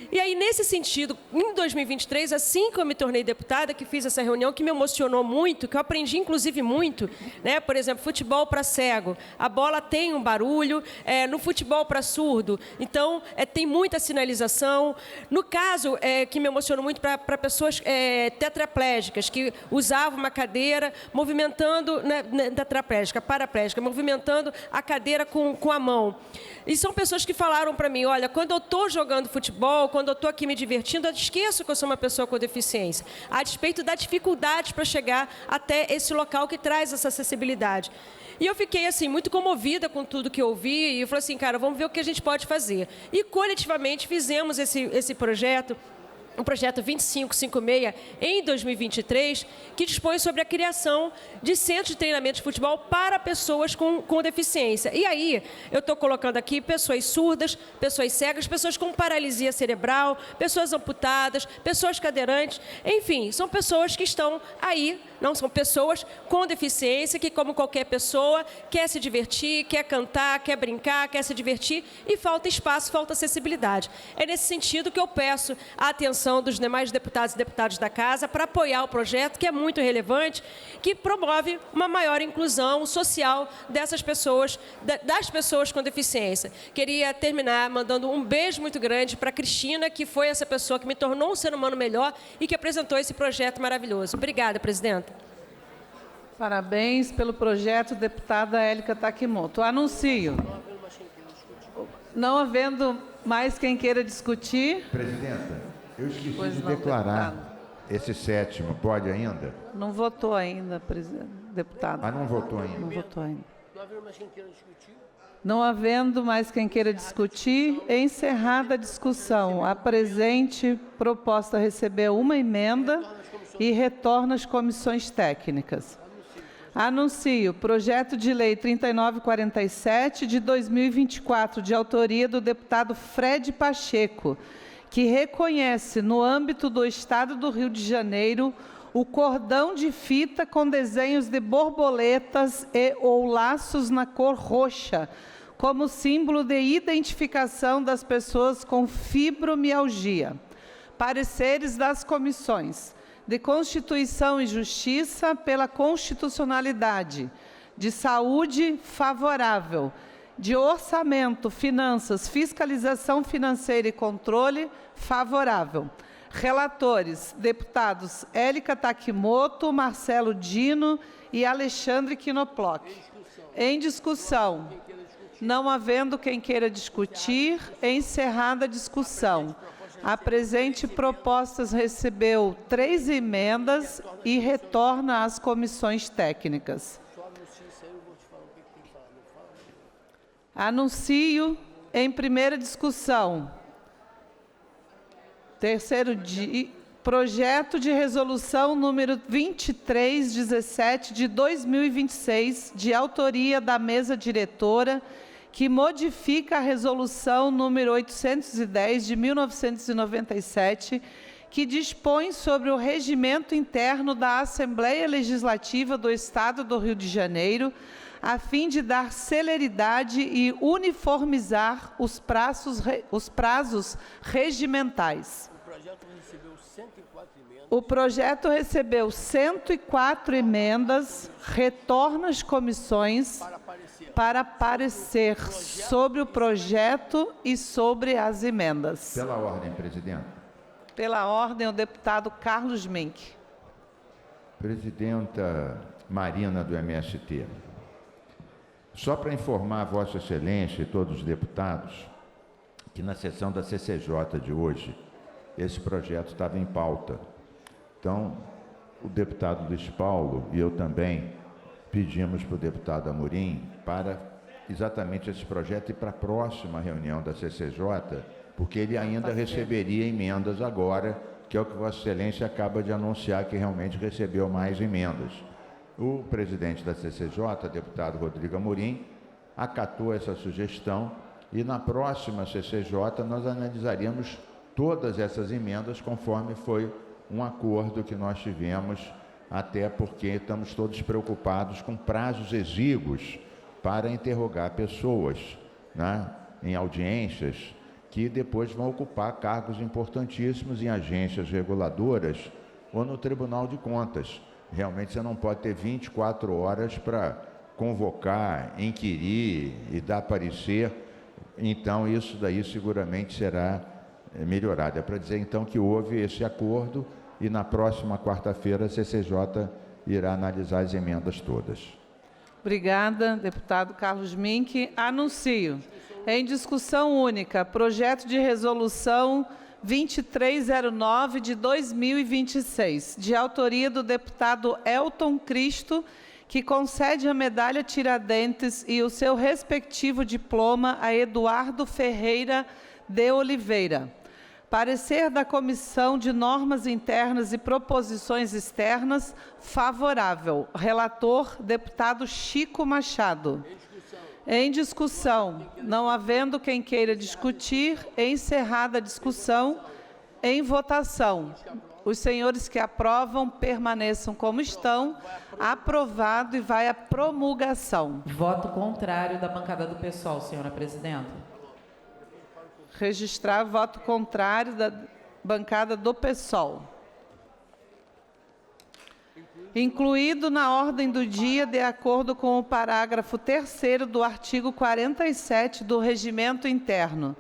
E aí, nesse sentido, em 2023, assim que eu me tornei deputada, que fiz essa reunião, que me emocionou muito, que eu aprendi, inclusive, muito, né? Por exemplo, futebol para cego. A bola tem um barulho, no futebol para surdo. Então, tem muita sinalização. No caso, que me emocionou muito para pessoas tetraplégicas, que usavam uma cadeira, movimentando, né, tetraplégica, paraplégica, movimentando a cadeira com a mão. E são pessoas que falaram para mim, olha, quando eu estou jogando futebol, quando eu estou aqui me divertindo, eu esqueço que eu sou uma pessoa com deficiência, a despeito da dificuldade para chegar até esse local que traz essa acessibilidade. E eu fiquei, assim, muito comovida com tudo que eu ouvi, e eu falei assim, cara, vamos ver o que a gente pode fazer. E, coletivamente, fizemos esse projeto, o projeto 2556, em 2023, que dispõe sobre a criação de centros de treinamento de futebol para pessoas com deficiência. E aí, eu estou colocando aqui pessoas surdas, pessoas cegas, pessoas com paralisia cerebral, pessoas amputadas, pessoas cadeirantes, enfim, são pessoas que estão aí, não são pessoas com deficiência, que, como qualquer pessoa, quer se divertir, quer cantar, quer brincar, quer se divertir, e falta espaço, falta acessibilidade. É nesse sentido que eu peço a atenção dos demais deputados e deputadas da Casa para apoiar o projeto, que é muito relevante, que promove uma maior inclusão social dessas pessoas, das pessoas com deficiência. Queria terminar mandando um beijo muito grande para a Cristina, que foi essa pessoa que me tornou um ser humano melhor e que apresentou esse projeto maravilhoso. Obrigada, presidenta. Parabéns pelo projeto, deputada Élica Takimoto. Anuncio. Não havendo mais quem queira discutir. Presidenta, eu esqueci Pois de não, declarar deputado. esse 7º. Pode ainda? Não votou ainda, deputado. Ah, não votou ainda. Não votou ainda. Não havendo mais quem queira discutir. Não havendo mais quem queira discutir, encerrada a discussão. A presente proposta recebeu uma emenda e retorna às comissões técnicas. Anuncio projeto de lei 3947 de 2024, de autoria do deputado Fred Pacheco, que reconhece, no âmbito do Estado do Rio de Janeiro, o cordão de fita com desenhos de borboletas ou laços na cor roxa, como símbolo de identificação das pessoas com fibromialgia. Pareceres das comissões de Constituição e Justiça, pela Constitucionalidade, de Saúde, favorável, de Orçamento, Finanças, Fiscalização Financeira e Controle, favorável. Relatores, deputados Élica Takimoto, Marcelo Dino e Alexandre Quinoploc. Em discussão. Não havendo quem queira discutir, encerrada a discussão. A presente proposta recebeu 3 emendas e retorna às comissões técnicas. Anuncio em primeira discussão. Terceiro dia, projeto de resolução número 2317 de 2026, de autoria da mesa diretora, que modifica a resolução número 810 de 1997, que dispõe sobre o regimento interno da Assembleia Legislativa do Estado do Rio de Janeiro, a fim de dar celeridade e uniformizar os prazos regimentais. O projeto recebeu 104 emendas, retorna às comissões para parecer sobre o projeto e sobre as emendas. Pela ordem, presidente. Pela ordem, o deputado Carlos Mink. Presidenta Marina, do MST. Só para informar a Vossa Excelência e todos os deputados que na sessão da CCJ de hoje, esse projeto estava em pauta. Então, o deputado Luiz Paulo e eu também pedimos para o deputado Amorim para exatamente esse projeto ir para a próxima reunião da CCJ, porque ele ainda receberia emendas agora, que é o que Vossa Excelência acaba de anunciar, que realmente recebeu mais emendas. O presidente da CCJ, deputado Rodrigo Amorim, acatou essa sugestão e na próxima CCJ nós analisaríamos todas essas emendas conforme foi um acordo que nós tivemos, até porque estamos todos preocupados com prazos exíguos para interrogar pessoas, né, em audiências, que depois vão ocupar cargos importantíssimos em agências reguladoras ou no Tribunal de Contas. Realmente você não pode ter 24 horas para convocar, inquirir e dar parecer. Então, isso daí seguramente será melhorado. É para dizer, então, que houve esse acordo e na próxima quarta-feira a CCJ irá analisar as emendas todas. Obrigada, deputado Carlos Mink. Anuncio, em discussão única, projeto de resolução 2309 de 2026, de autoria do deputado Elton Cristo, que concede a medalha Tiradentes e o seu respectivo diploma a Eduardo Ferreira de Oliveira. Parecer da Comissão de Normas Internas e Proposições Externas, favorável. Relator, deputado Chico Machado. Em discussão, não havendo quem queira discutir, encerrada a discussão, em votação. Os senhores que aprovam permaneçam como estão. Aprovado e vai à promulgação. Voto contrário da bancada do PSOL, senhora presidenta. Registrar voto contrário da bancada do PSOL. Incluído na ordem do dia, de acordo com o parágrafo 3º do artigo 47 do Regimento Interno.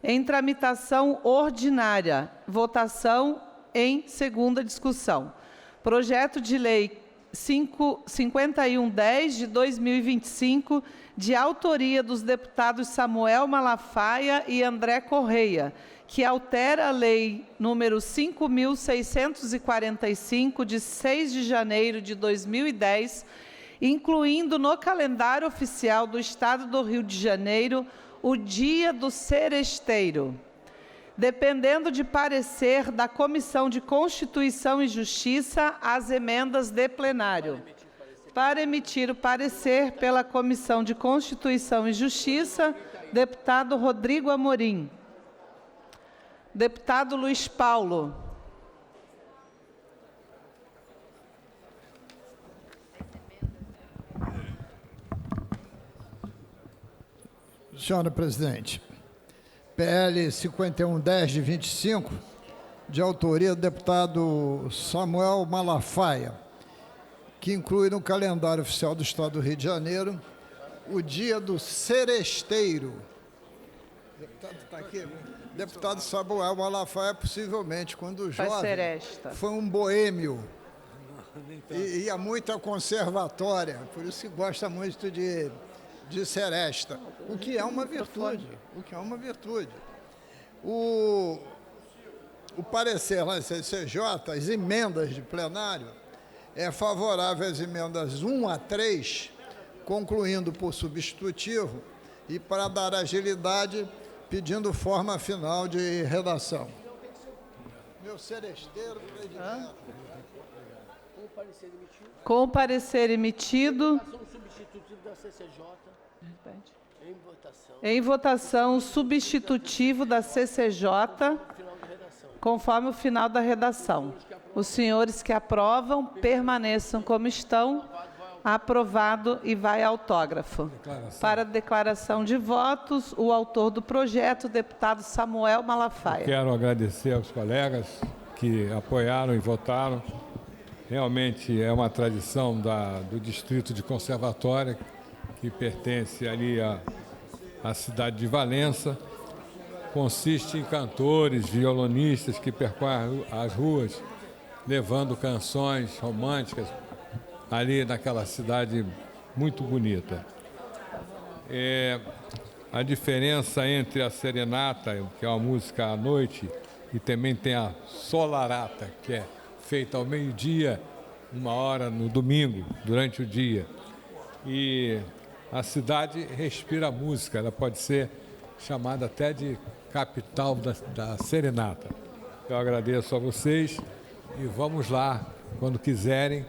Em tramitação ordinária. Votação em segunda discussão. Projeto de Lei 5110 de 2025, de autoria dos deputados Samuel Malafaia e André Correia, que altera a Lei número 5.645, de 6 de janeiro de 2010, incluindo no calendário oficial do Estado do Rio de Janeiro o Dia do Seresteiro. Dependendo de parecer da Comissão de Constituição e Justiça, as emendas de plenário. Para emitir o parecer pela Comissão de Constituição e Justiça, deputado Rodrigo Amorim. Deputado Luiz Paulo. Senhora presidente, PL 5110 de 25, de autoria do deputado Samuel Malafaia, que inclui no calendário oficial do Estado do Rio de Janeiro o Dia do Seresteiro. O deputado está aqui. Deputado Samuel Malafaia, possivelmente, quando jovem, foi um boêmio e ia muito ao conservatório, por isso que gosta muito de seresta, o que é uma virtude, O parecer lá em CCJ, as emendas de plenário, é favorável às emendas 1 a 3, concluindo por substitutivo, e para dar agilidade, pedindo forma final de redação. Meu seresteiro predileto. Com o parecer emitido. Em votação, o substitutivo da CCJ, conforme o final da redação. Os senhores que aprovam, permaneçam como estão. Aprovado e vai autógrafo. Para declaração de votos, o autor do projeto, o deputado Samuel Malafaia. Quero agradecer aos colegas que apoiaram e votaram. Realmente é uma tradição do Distrito de Conservatória, que pertence ali à cidade de Valença. Consiste em cantores, violonistas que percorrem as ruas levando canções românticas ali naquela cidade muito bonita. A diferença entre a serenata, que é uma música à noite, e também tem a solarata, que é feita ao meio-dia, 1h no domingo, durante o dia. E a cidade respira música, ela pode ser chamada até de capital da serenata. Eu agradeço a vocês e vamos lá, quando quiserem,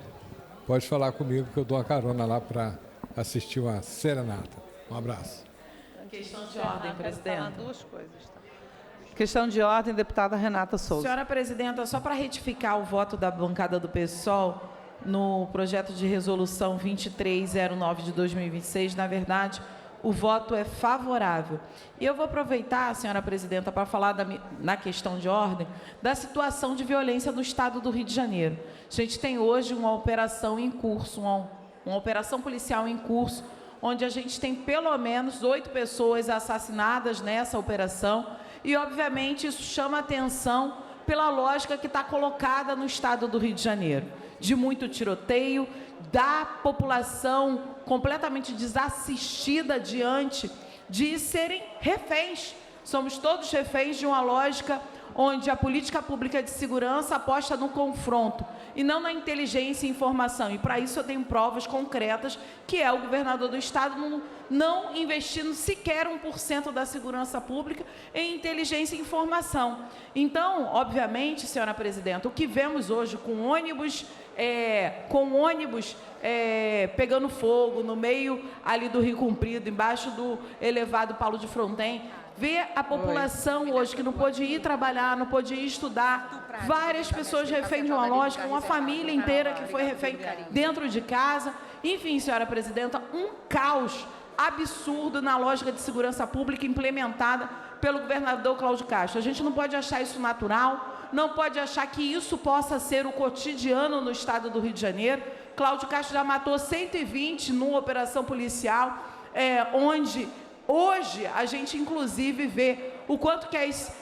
pode falar comigo que eu dou uma carona lá para assistir uma serenata. Um abraço. Questão de ordem, presidenta. Questão de ordem, deputada Renata Souza. Senhora presidenta, só para retificar o voto da bancada do PSOL no projeto de resolução 2309 de 2026, na verdade, o voto é favorável. E eu vou aproveitar, senhora presidenta, para falar na questão de ordem da situação de violência no estado do Rio de Janeiro. A gente tem hoje uma operação em curso, uma operação policial em curso, onde a gente tem pelo menos 8 pessoas assassinadas nessa operação e, obviamente, isso chama atenção pela lógica que está colocada no estado do Rio de Janeiro, de muito tiroteio, da população completamente desassistida diante de serem reféns. Somos todos reféns de uma lógica onde a política pública de segurança aposta no confronto e não na inteligência e informação. E para isso eu tenho provas concretas, que é o governador do estado não investindo sequer 1% da segurança pública em inteligência e informação. Então, obviamente, senhora presidenta, o que vemos hoje com ônibus pegando fogo no meio ali do Rio Comprido, embaixo do elevado Paulo de Fronten, ver a população hoje que não pôde ir trabalhar, não pôde ir estudar, várias pessoas refém de uma lógica, uma família inteira que foi refém dentro de casa. Enfim, senhora presidenta, um caos absurdo na lógica de segurança pública implementada pelo governador Cláudio Castro. A gente não pode achar isso natural, não pode achar que isso possa ser o cotidiano no estado do Rio de Janeiro. Cláudio Castro já matou 120 numa operação policial, onde hoje a gente inclusive vê o quanto que as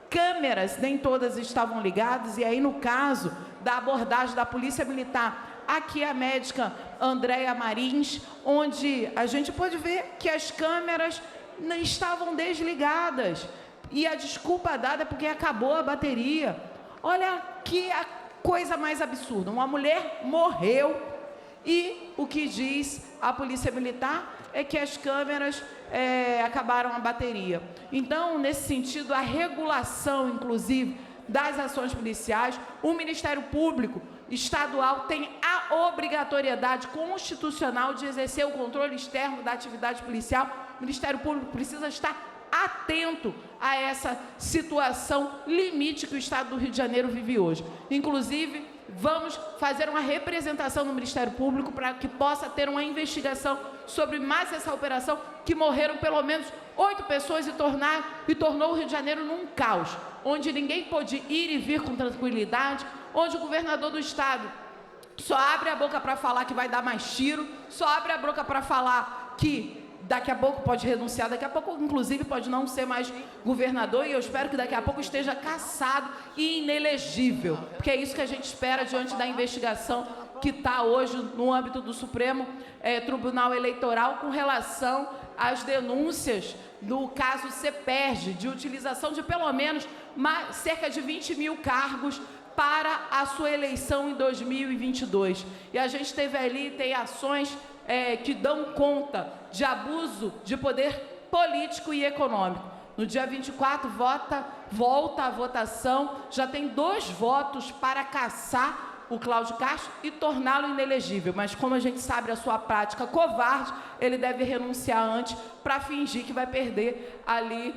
câmeras, nem todas estavam ligadas, e aí no caso da abordagem da Polícia Militar, aqui a médica Andréia Marins, onde a gente pode ver que as câmeras não estavam desligadas. E a desculpa dada é porque acabou a bateria. Olha que a coisa mais absurda. Uma mulher morreu e o que diz a Polícia Militar é que as câmeras acabaram a bateria. Então, nesse sentido, a regulação, inclusive, das ações policiais, o Ministério Público Estadual tem a obrigatoriedade constitucional de exercer o controle externo da atividade policial. O Ministério Público precisa estar atento a essa situação limite que o Estado do Rio de Janeiro vive hoje. Inclusive, vamos fazer uma representação no Ministério Público para que possa ter uma investigação sobre mais essa operação, que morreram pelo menos 8 pessoas e tornou o Rio de Janeiro num caos, onde ninguém pôde ir e vir com tranquilidade, onde o governador do Estado só abre a boca para falar que vai dar mais tiro, só abre a boca para falar que daqui a pouco pode renunciar, daqui a pouco, inclusive, pode não ser mais governador, e eu espero que daqui a pouco esteja cassado e inelegível, porque é isso que a gente espera diante da investigação que está hoje no âmbito do Supremo Tribunal Eleitoral com relação às denúncias do caso CEPERJ, de utilização de pelo menos cerca de 20 mil cargos para a sua eleição em 2022. E a gente tem ações que dão conta de abuso de poder político e econômico. No dia 24, volta a votação, já tem 2 votos para cassar o Cláudio Castro e torná-lo inelegível. Mas como a gente sabe a sua prática covarde, ele deve renunciar antes para fingir que vai perder ali,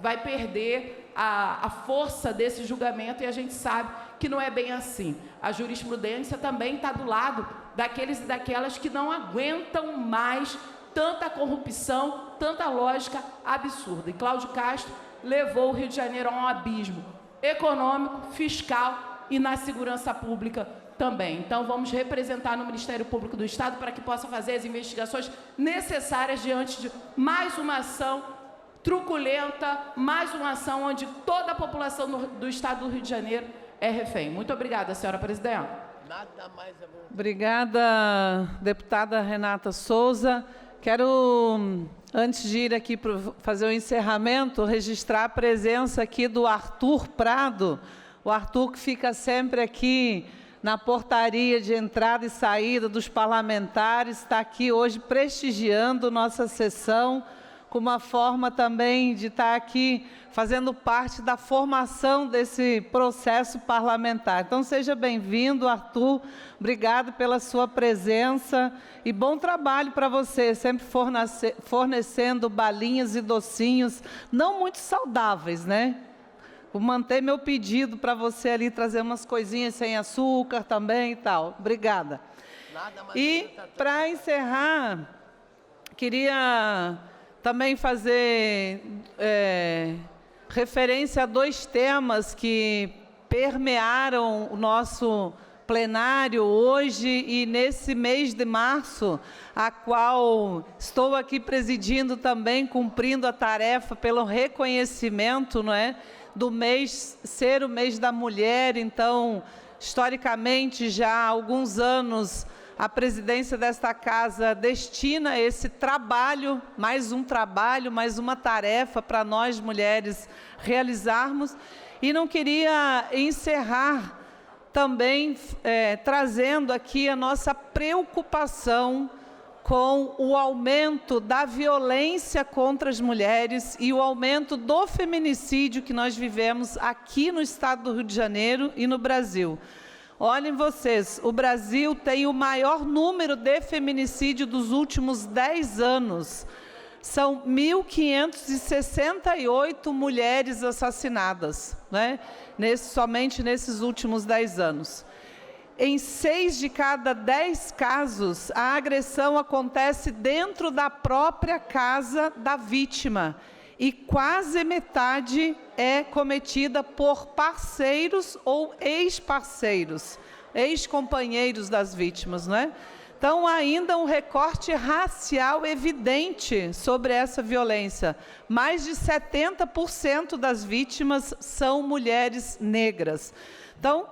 vai perder a força desse julgamento, e a gente sabe que não é bem assim. A jurisprudência também está do lado daqueles e daquelas que não aguentam mais tanta corrupção, tanta lógica absurda. E Cláudio Castro levou o Rio de Janeiro a um abismo econômico, fiscal e na segurança pública também. Então, vamos representar no Ministério Público do Estado para que possa fazer as investigações necessárias diante de mais uma ação truculenta, mais uma ação onde toda a população do Estado do Rio de Janeiro é refém. Muito obrigada, senhora presidenta. Obrigada, deputada Renata Souza. Quero, antes de ir aqui para fazer o encerramento, registrar a presença aqui do Arthur Prado. O Arthur, que fica sempre aqui na portaria de entrada e saída dos parlamentares, está aqui hoje prestigiando nossa sessão, com uma forma também de estar aqui fazendo parte da formação desse processo parlamentar. Então, seja bem-vindo, Arthur. Obrigado pela sua presença e bom trabalho para você, sempre fornecendo balinhas e docinhos, não muito saudáveis, né? Vou manter meu pedido para você ali trazer umas coisinhas sem açúcar também e tal. Obrigada. E, para encerrar, queria também fazer referência a 2 temas que permearam o nosso plenário hoje e nesse mês de março, a qual estou aqui presidindo também, cumprindo a tarefa pelo reconhecimento, não é, do mês ser o mês da mulher. Então, historicamente, já há alguns anos, a presidência desta casa destina esse trabalho, mais uma tarefa para nós mulheres realizarmos. E não queria encerrar também trazendo aqui a nossa preocupação com o aumento da violência contra as mulheres e o aumento do feminicídio que nós vivemos aqui no estado do Rio de Janeiro e no Brasil. Olhem vocês, o Brasil tem o maior número de feminicídio dos últimos 10 anos. São 1.568 mulheres assassinadas, né? Somente nesses últimos 10 anos. Em 6 de cada 10 casos, a agressão acontece dentro da própria casa da vítima. E quase metade é cometida por parceiros ou ex-parceiros, ex-companheiros das vítimas, né? Então, ainda um recorte racial evidente sobre essa violência. Mais de 70% das vítimas são mulheres negras. Então,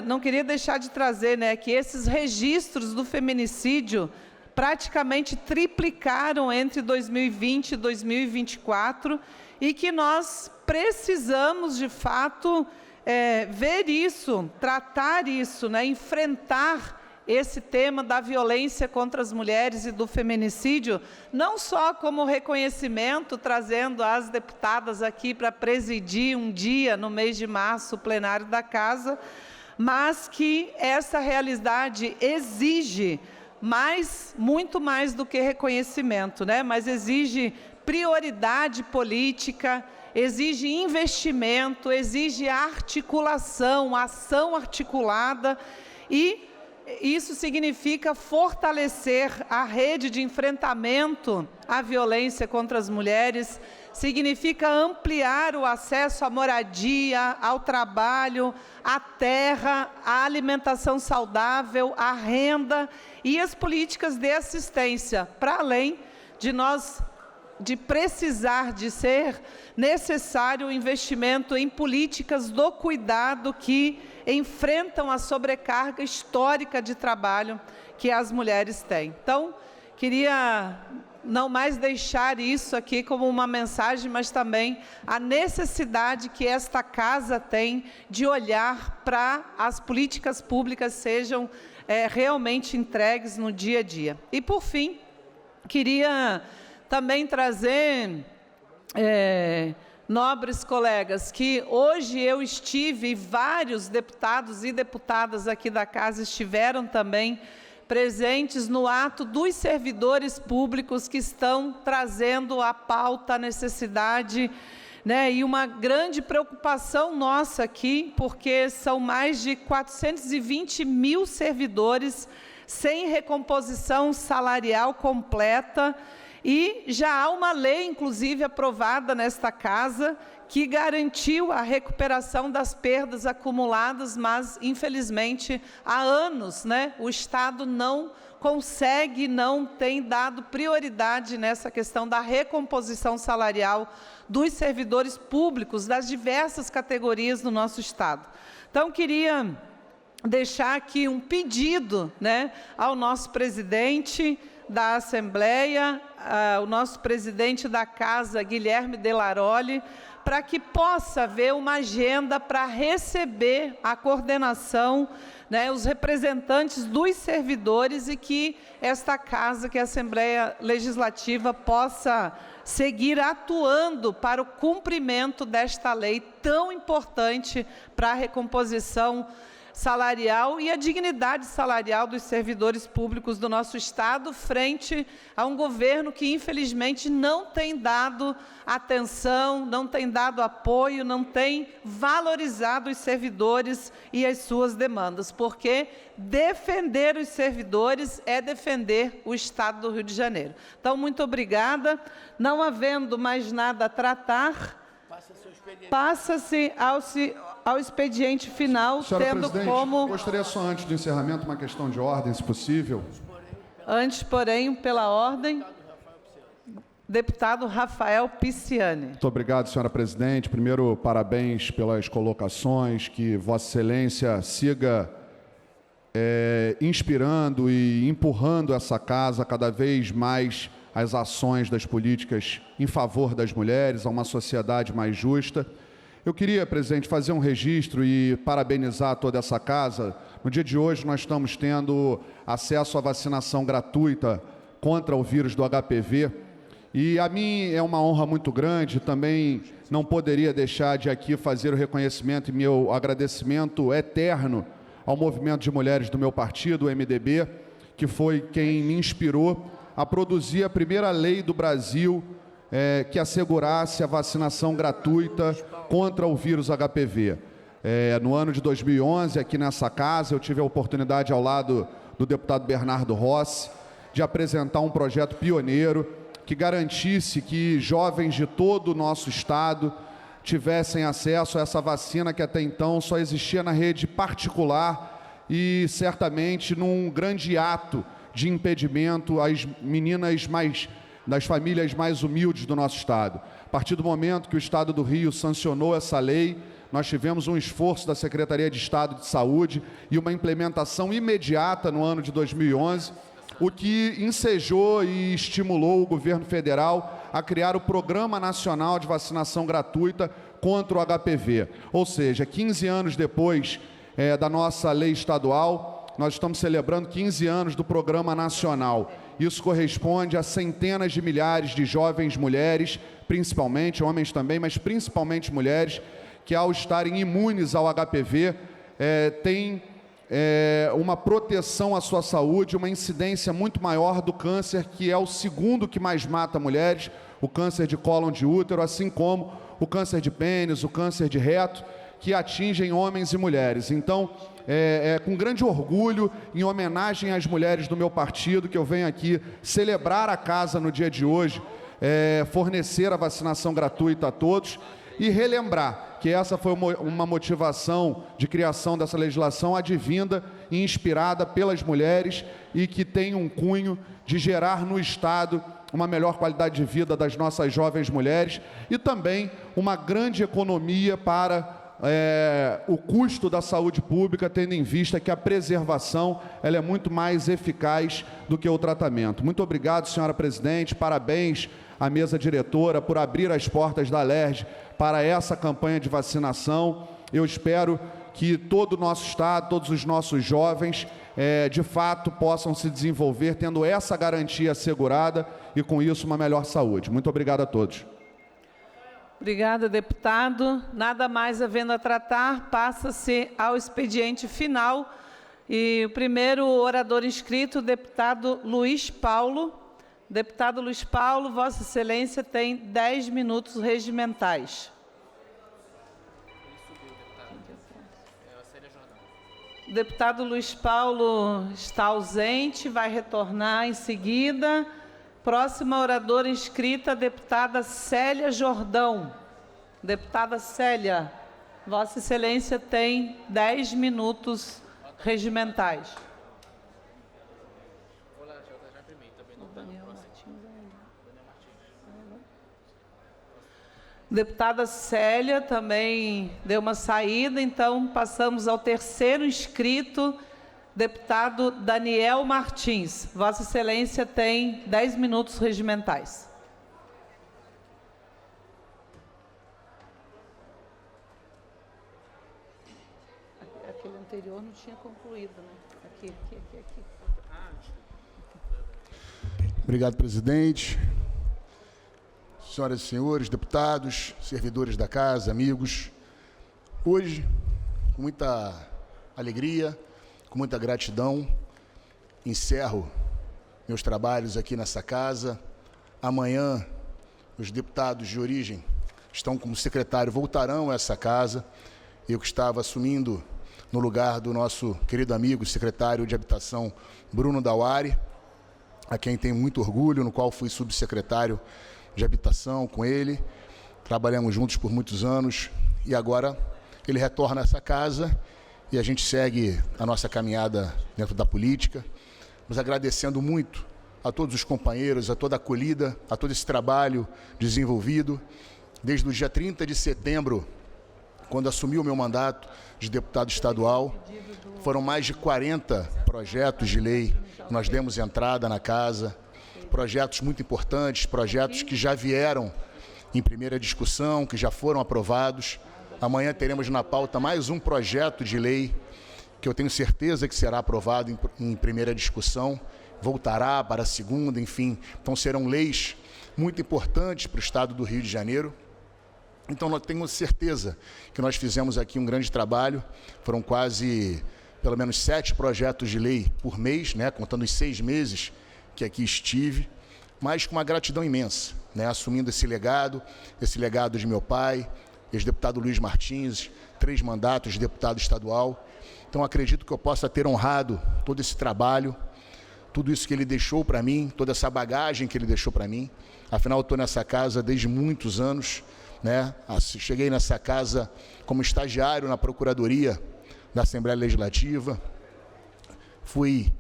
não queria deixar de trazer, né, que esses registros do feminicídio praticamente triplicaram entre 2020 e 2024 e que nós precisamos, de fato, ver isso, tratar isso, né, enfrentar esse tema da violência contra as mulheres e do feminicídio, não só como reconhecimento, trazendo as deputadas aqui para presidir um dia no mês de março o plenário da Casa, mas que essa realidade exige muito mais do que reconhecimento, né? Mas exige prioridade política, exige investimento, exige articulação, ação articulada, e isso significa fortalecer a rede de enfrentamento à violência contra as mulheres, significa ampliar o acesso à moradia, ao trabalho, à terra, à alimentação saudável, à renda e as políticas de assistência, para além de precisar, de ser necessário o investimento em políticas do cuidado que enfrentam a sobrecarga histórica de trabalho que as mulheres têm. Então, queria não mais deixar isso aqui como uma mensagem, mas também a necessidade que esta casa tem de olhar para as políticas públicas sejam realmente entregues no dia a dia. E, por fim, queria também trazer, nobres colegas, que hoje eu estive, e vários deputados e deputadas aqui da casa estiveram também presentes no ato dos servidores públicos que estão trazendo à pauta a necessidade, né, e uma grande preocupação nossa aqui, porque são mais de 420 mil servidores sem recomposição salarial completa, e já há uma lei, inclusive, aprovada nesta casa, que garantiu a recuperação das perdas acumuladas, mas, infelizmente, há anos, né, o Estado não consegue, não tem dado prioridade nessa questão da recomposição salarial dos servidores públicos das diversas categorias do nosso Estado. Então, queria deixar aqui um pedido, né, ao nosso presidente da Assembleia, o nosso presidente da Casa, Guilherme Delaroli, para que possa haver uma agenda para receber a coordenação, né, os representantes dos servidores, e que esta Casa, que é a Assembleia Legislativa, possa seguir atuando para o cumprimento desta lei tão importante para a recomposição salarial e a dignidade salarial dos servidores públicos do nosso Estado, frente a um governo que, infelizmente, não tem dado atenção, não tem dado apoio, não tem valorizado os servidores e as suas demandas, porque defender os servidores é defender o Estado do Rio de Janeiro. Então, muito obrigada. Não havendo mais nada a tratar, passa-se ao expediente final, tendo como... Gostaria só, antes do encerramento, uma questão de ordem, se possível. Antes, porém, pela ordem, deputado Rafael Pisciani. Muito obrigado, senhora presidente. Primeiro, parabéns pelas colocações, que Vossa Excelência siga inspirando e empurrando essa casa cada vez mais às ações das políticas em favor das mulheres, a uma sociedade mais justa. Eu queria, presidente, fazer um registro e parabenizar toda essa casa. No dia de hoje, nós estamos tendo acesso à vacinação gratuita contra o vírus do HPV. E a mim é uma honra muito grande, também não poderia deixar de aqui fazer o reconhecimento e meu agradecimento eterno ao movimento de mulheres do meu partido, o MDB, que foi quem me inspirou a produzir a primeira lei do Brasil que assegurasse a vacinação gratuita contra o vírus HPV. No ano de 2011, aqui nessa casa, eu tive a oportunidade, ao lado do deputado Bernardo Rossi, de apresentar um projeto pioneiro que garantisse que jovens de todo o nosso estado tivessem acesso a essa vacina que até então só existia na rede particular e certamente num grande ato de impedimento às meninas das famílias mais humildes do nosso estado. A partir do momento que o Estado do Rio sancionou essa lei, nós tivemos um esforço da Secretaria de Estado de Saúde e uma implementação imediata no ano de 2011, o que ensejou e estimulou o governo federal a criar o Programa Nacional de Vacinação Gratuita contra o HPV. Ou seja, 15 anos depois da nossa lei estadual, nós estamos celebrando 15 anos do Programa Nacional. Isso corresponde a centenas de milhares de jovens mulheres, principalmente, homens também, mas principalmente mulheres, que ao estarem imunes ao HPV, têm uma proteção à sua saúde, uma incidência muito maior do câncer, que é o segundo que mais mata mulheres, o câncer de cólon de útero, assim como o câncer de pênis, o câncer de reto, que atingem homens e mulheres. Então, com grande orgulho, em homenagem às mulheres do meu partido, que eu venho aqui celebrar a casa no dia de hoje, fornecer a vacinação gratuita a todos e relembrar que essa foi uma motivação de criação dessa legislação advinda e inspirada pelas mulheres e que tem um cunho de gerar no Estado uma melhor qualidade de vida das nossas jovens mulheres e também uma grande economia para o custo da saúde pública, tendo em vista que a preservação ela é muito mais eficaz do que o tratamento. Muito obrigado, senhora presidente, parabéns à mesa diretora por abrir as portas da Alerj para essa campanha de vacinação. Eu espero que todo o nosso estado, todos os nossos jovens, de fato, possam se desenvolver tendo essa garantia assegurada e, com isso, uma melhor saúde. Muito obrigado a todos. Obrigada, deputado. Nada mais havendo a tratar, passa-se ao expediente final. E o primeiro orador inscrito, o deputado Luiz Paulo. Deputado Luiz Paulo, Vossa Excelência tem 10 minutos regimentais. O deputado Luiz Paulo está ausente, vai retornar em seguida. Próxima oradora inscrita, a deputada Célia Jordão. Deputada Célia, Vossa Excelência tem 10 minutos regimentais. Deputada Célia também deu uma saída, então passamos ao terceiro inscrito, deputado Daniel Martins. Vossa Excelência tem 10 minutos regimentais. Aquele anterior não tinha concluído, né? Aqui. Obrigado, presidente. Senhoras e senhores, deputados, servidores da casa, amigos. Hoje, com muita alegria, com muita gratidão, encerro meus trabalhos aqui nessa casa. Amanhã, os deputados de origem estão como secretário, voltarão a essa casa. Eu que estava assumindo no lugar do nosso querido amigo, secretário de Habitação, Bruno Dauari, a quem tenho muito orgulho, no qual fui subsecretário de Habitação com ele. Trabalhamos juntos por muitos anos e agora ele retorna a essa casa e a gente segue a nossa caminhada dentro da política, mas agradecendo muito a todos os companheiros, a toda a acolhida, a todo esse trabalho desenvolvido. Desde o dia 30 de setembro quando assumi o meu mandato de deputado estadual, foram mais de 40 projetos de lei que nós demos entrada na casa, projetos muito importantes, projetos que já vieram em primeira discussão, que já foram aprovados. Amanhã teremos na pauta mais um projeto de lei que eu tenho certeza que será aprovado em primeira discussão, voltará para a segunda, enfim. Então serão leis muito importantes para o estado do Rio de Janeiro. Então nós temos certeza que nós fizemos aqui um grande trabalho, foram quase, pelo menos 7 projetos de lei por mês, né, contando os 6 meses que aqui estive, mas com uma gratidão imensa, né, assumindo esse legado de meu pai, ex-deputado Luiz Martins, 3 mandatos de deputado estadual. Então acredito que eu possa ter honrado todo esse trabalho, tudo isso que ele deixou para mim, toda essa bagagem que ele deixou para mim. Afinal, eu estou nessa casa desde muitos anos, né? Cheguei nessa casa como estagiário na Procuradoria da Assembleia Legislativa, fui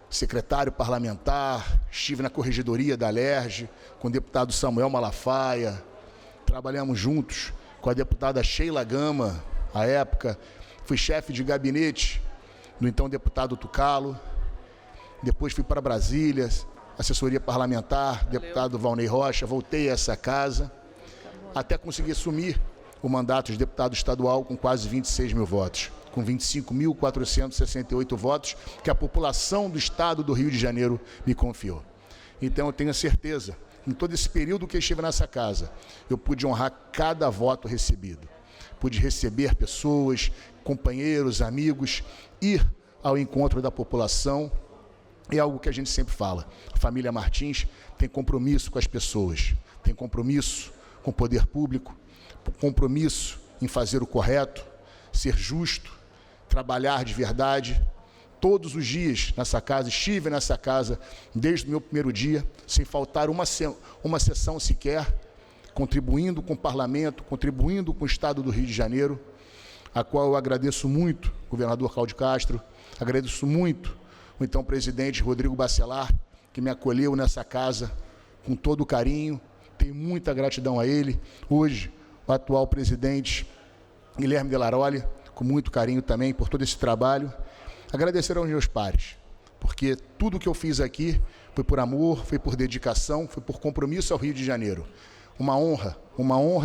secretário parlamentar, estive na Corregedoria da Alerj, com o deputado Samuel Malafaia, trabalhamos juntos com a deputada Sheila Gama, à época, fui chefe de gabinete do então deputado Tucalo, depois fui para Brasília, assessoria parlamentar, deputado Valnei Rocha, voltei a essa casa, até conseguir assumir o mandato de deputado estadual com quase 26 mil votos, com 25.468 votos que a população do estado do Rio de Janeiro me confiou. Então eu tenho certeza, em todo esse período que eu estive nessa casa, eu pude honrar cada voto recebido. Pude receber pessoas, companheiros, amigos, ir ao encontro da população. É algo que a gente sempre fala. A família Martins tem compromisso com as pessoas, tem compromisso com o poder público, compromisso em fazer o correto, ser justo, trabalhar de verdade. Todos os dias nessa casa, estive nessa casa desde o meu primeiro dia, sem faltar uma sessão sequer, contribuindo com o parlamento, contribuindo com o estado do Rio de Janeiro, a qual eu agradeço muito, governador Cláudio Castro, agradeço muito o então presidente Rodrigo Bacelar, que me acolheu nessa casa com todo o carinho, tenho muita gratidão a ele. Hoje, o atual presidente Guilherme Delaroli, com muito carinho também por todo esse trabalho. Agradecer aos meus pares, porque tudo que eu fiz aqui foi por amor, foi por dedicação, foi por compromisso ao Rio de Janeiro. Uma honra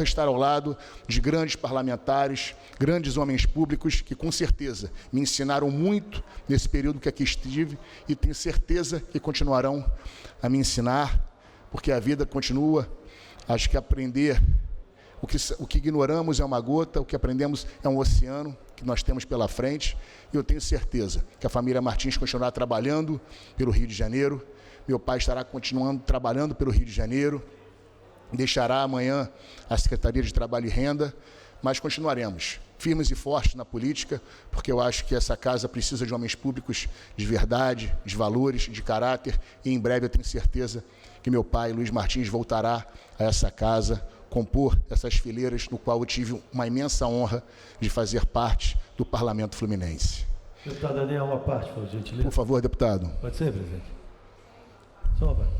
estar ao lado de grandes parlamentares, grandes homens públicos que com certeza me ensinaram muito nesse período que aqui estive e tenho certeza que continuarão a me ensinar, porque a vida continua. Acho que aprender, o que ignoramos é uma gota, o que aprendemos é um oceano que nós temos pela frente, e eu tenho certeza que a família Martins continuará trabalhando pelo Rio de Janeiro, meu pai estará continuando trabalhando pelo Rio de Janeiro, deixará amanhã a Secretaria de Trabalho e Renda, mas continuaremos firmes e fortes na política, porque eu acho que essa casa precisa de homens públicos de verdade, de valores, de caráter, e em breve eu tenho certeza que meu pai, Luiz Martins, voltará a essa casa, compor essas fileiras, no qual eu tive uma imensa honra de fazer parte do Parlamento Fluminense. Deputado Daniel, uma parte, por gentileza. Por favor, deputado. Pode ser, presidente? Só uma parte.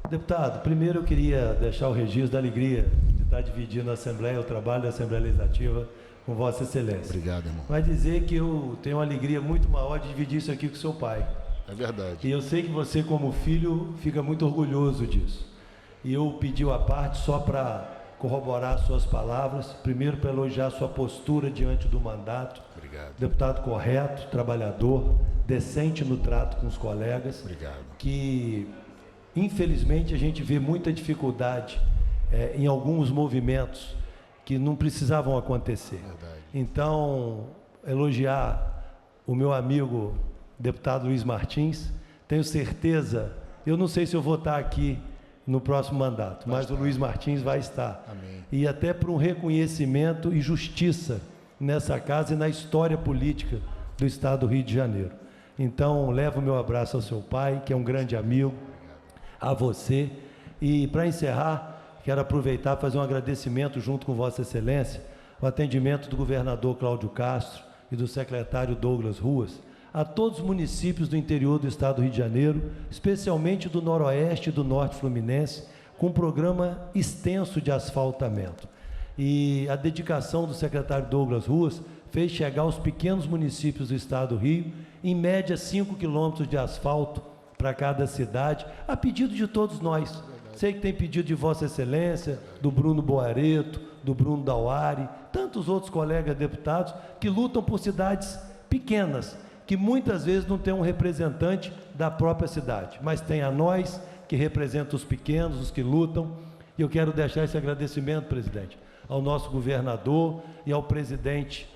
Deputado, primeiro eu queria deixar o registro da alegria de estar dividindo a Assembleia, o trabalho da Assembleia Legislativa com Vossa Excelência. Obrigado, irmão. Vai dizer que eu tenho uma alegria muito maior de dividir isso aqui com seu pai. É verdade. E eu sei que você, como filho, fica muito orgulhoso disso. E eu pedi a parte só para corroborar suas palavras, primeiro para elogiar sua postura diante do mandato. Obrigado. Deputado correto, trabalhador, decente no trato com os colegas. Obrigado. Que, infelizmente, a gente vê muita dificuldade em alguns movimentos que não precisavam acontecer. Verdade. Então, elogiar o meu amigo deputado Luiz Martins, tenho certeza, eu não sei se eu vou estar aqui no próximo mandato, mas o Luiz Martins vai estar. Amém. E até por um reconhecimento e justiça nessa casa e na história política do estado do Rio de Janeiro. Então, levo o meu abraço ao seu pai, que é um grande amigo, a você. E, para encerrar, quero aproveitar e fazer um agradecimento junto com Vossa Excelência, o atendimento do governador Cláudio Castro e do secretário Douglas Ruas, a todos os municípios do interior do estado do Rio de Janeiro, especialmente do noroeste e do norte fluminense, com um programa extenso de asfaltamento. E a dedicação do secretário Douglas Ruas fez chegar aos pequenos municípios do estado do Rio, em média 5 quilômetros de asfalto para cada cidade, a pedido de todos nós. Sei que tem pedido de Vossa Excelência, do Bruno Boareto, do Bruno Dauari, tantos outros colegas deputados que lutam por cidades pequenas, que muitas vezes não tem um representante da própria cidade, mas tem a nós, que representa os pequenos, os que lutam. E eu quero deixar esse agradecimento, presidente, ao nosso governador e ao presidente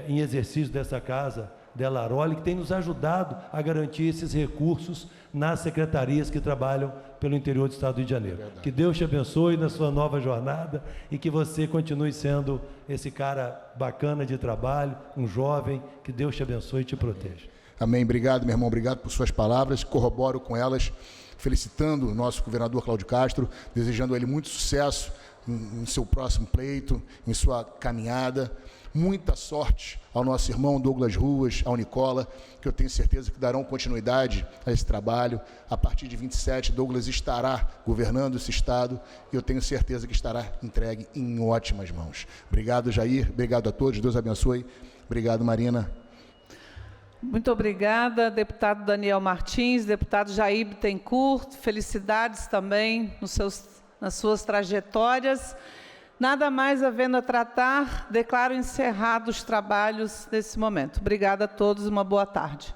em exercício dessa casa, Delaroli, que tem nos ajudado a garantir esses recursos nas secretarias que trabalham pelo interior do estado do Rio de Janeiro. Que Deus te abençoe na sua nova jornada e que você continue sendo esse cara bacana de trabalho, um jovem. Que Deus te abençoe e te proteja. Amém. Obrigado, meu irmão. Obrigado por suas palavras. Corroboro com elas, felicitando o nosso governador Cláudio Castro, desejando a ele muito sucesso em seu próximo pleito, em sua caminhada. Muita sorte ao nosso irmão Douglas Ruas, ao Nicola, que eu tenho certeza que darão continuidade a esse trabalho. A partir de 27, Douglas estará governando esse estado e eu tenho certeza que estará entregue em ótimas mãos. Obrigado, Jair. Obrigado a todos. Deus abençoe. Obrigado, Marina. Muito obrigada, deputado Daniel Martins, deputado Jair Bittencourt. Felicidades também nas suas trajetórias. Nada mais havendo a tratar, declaro encerrados os trabalhos nesse momento. Obrigada a todos e uma boa tarde.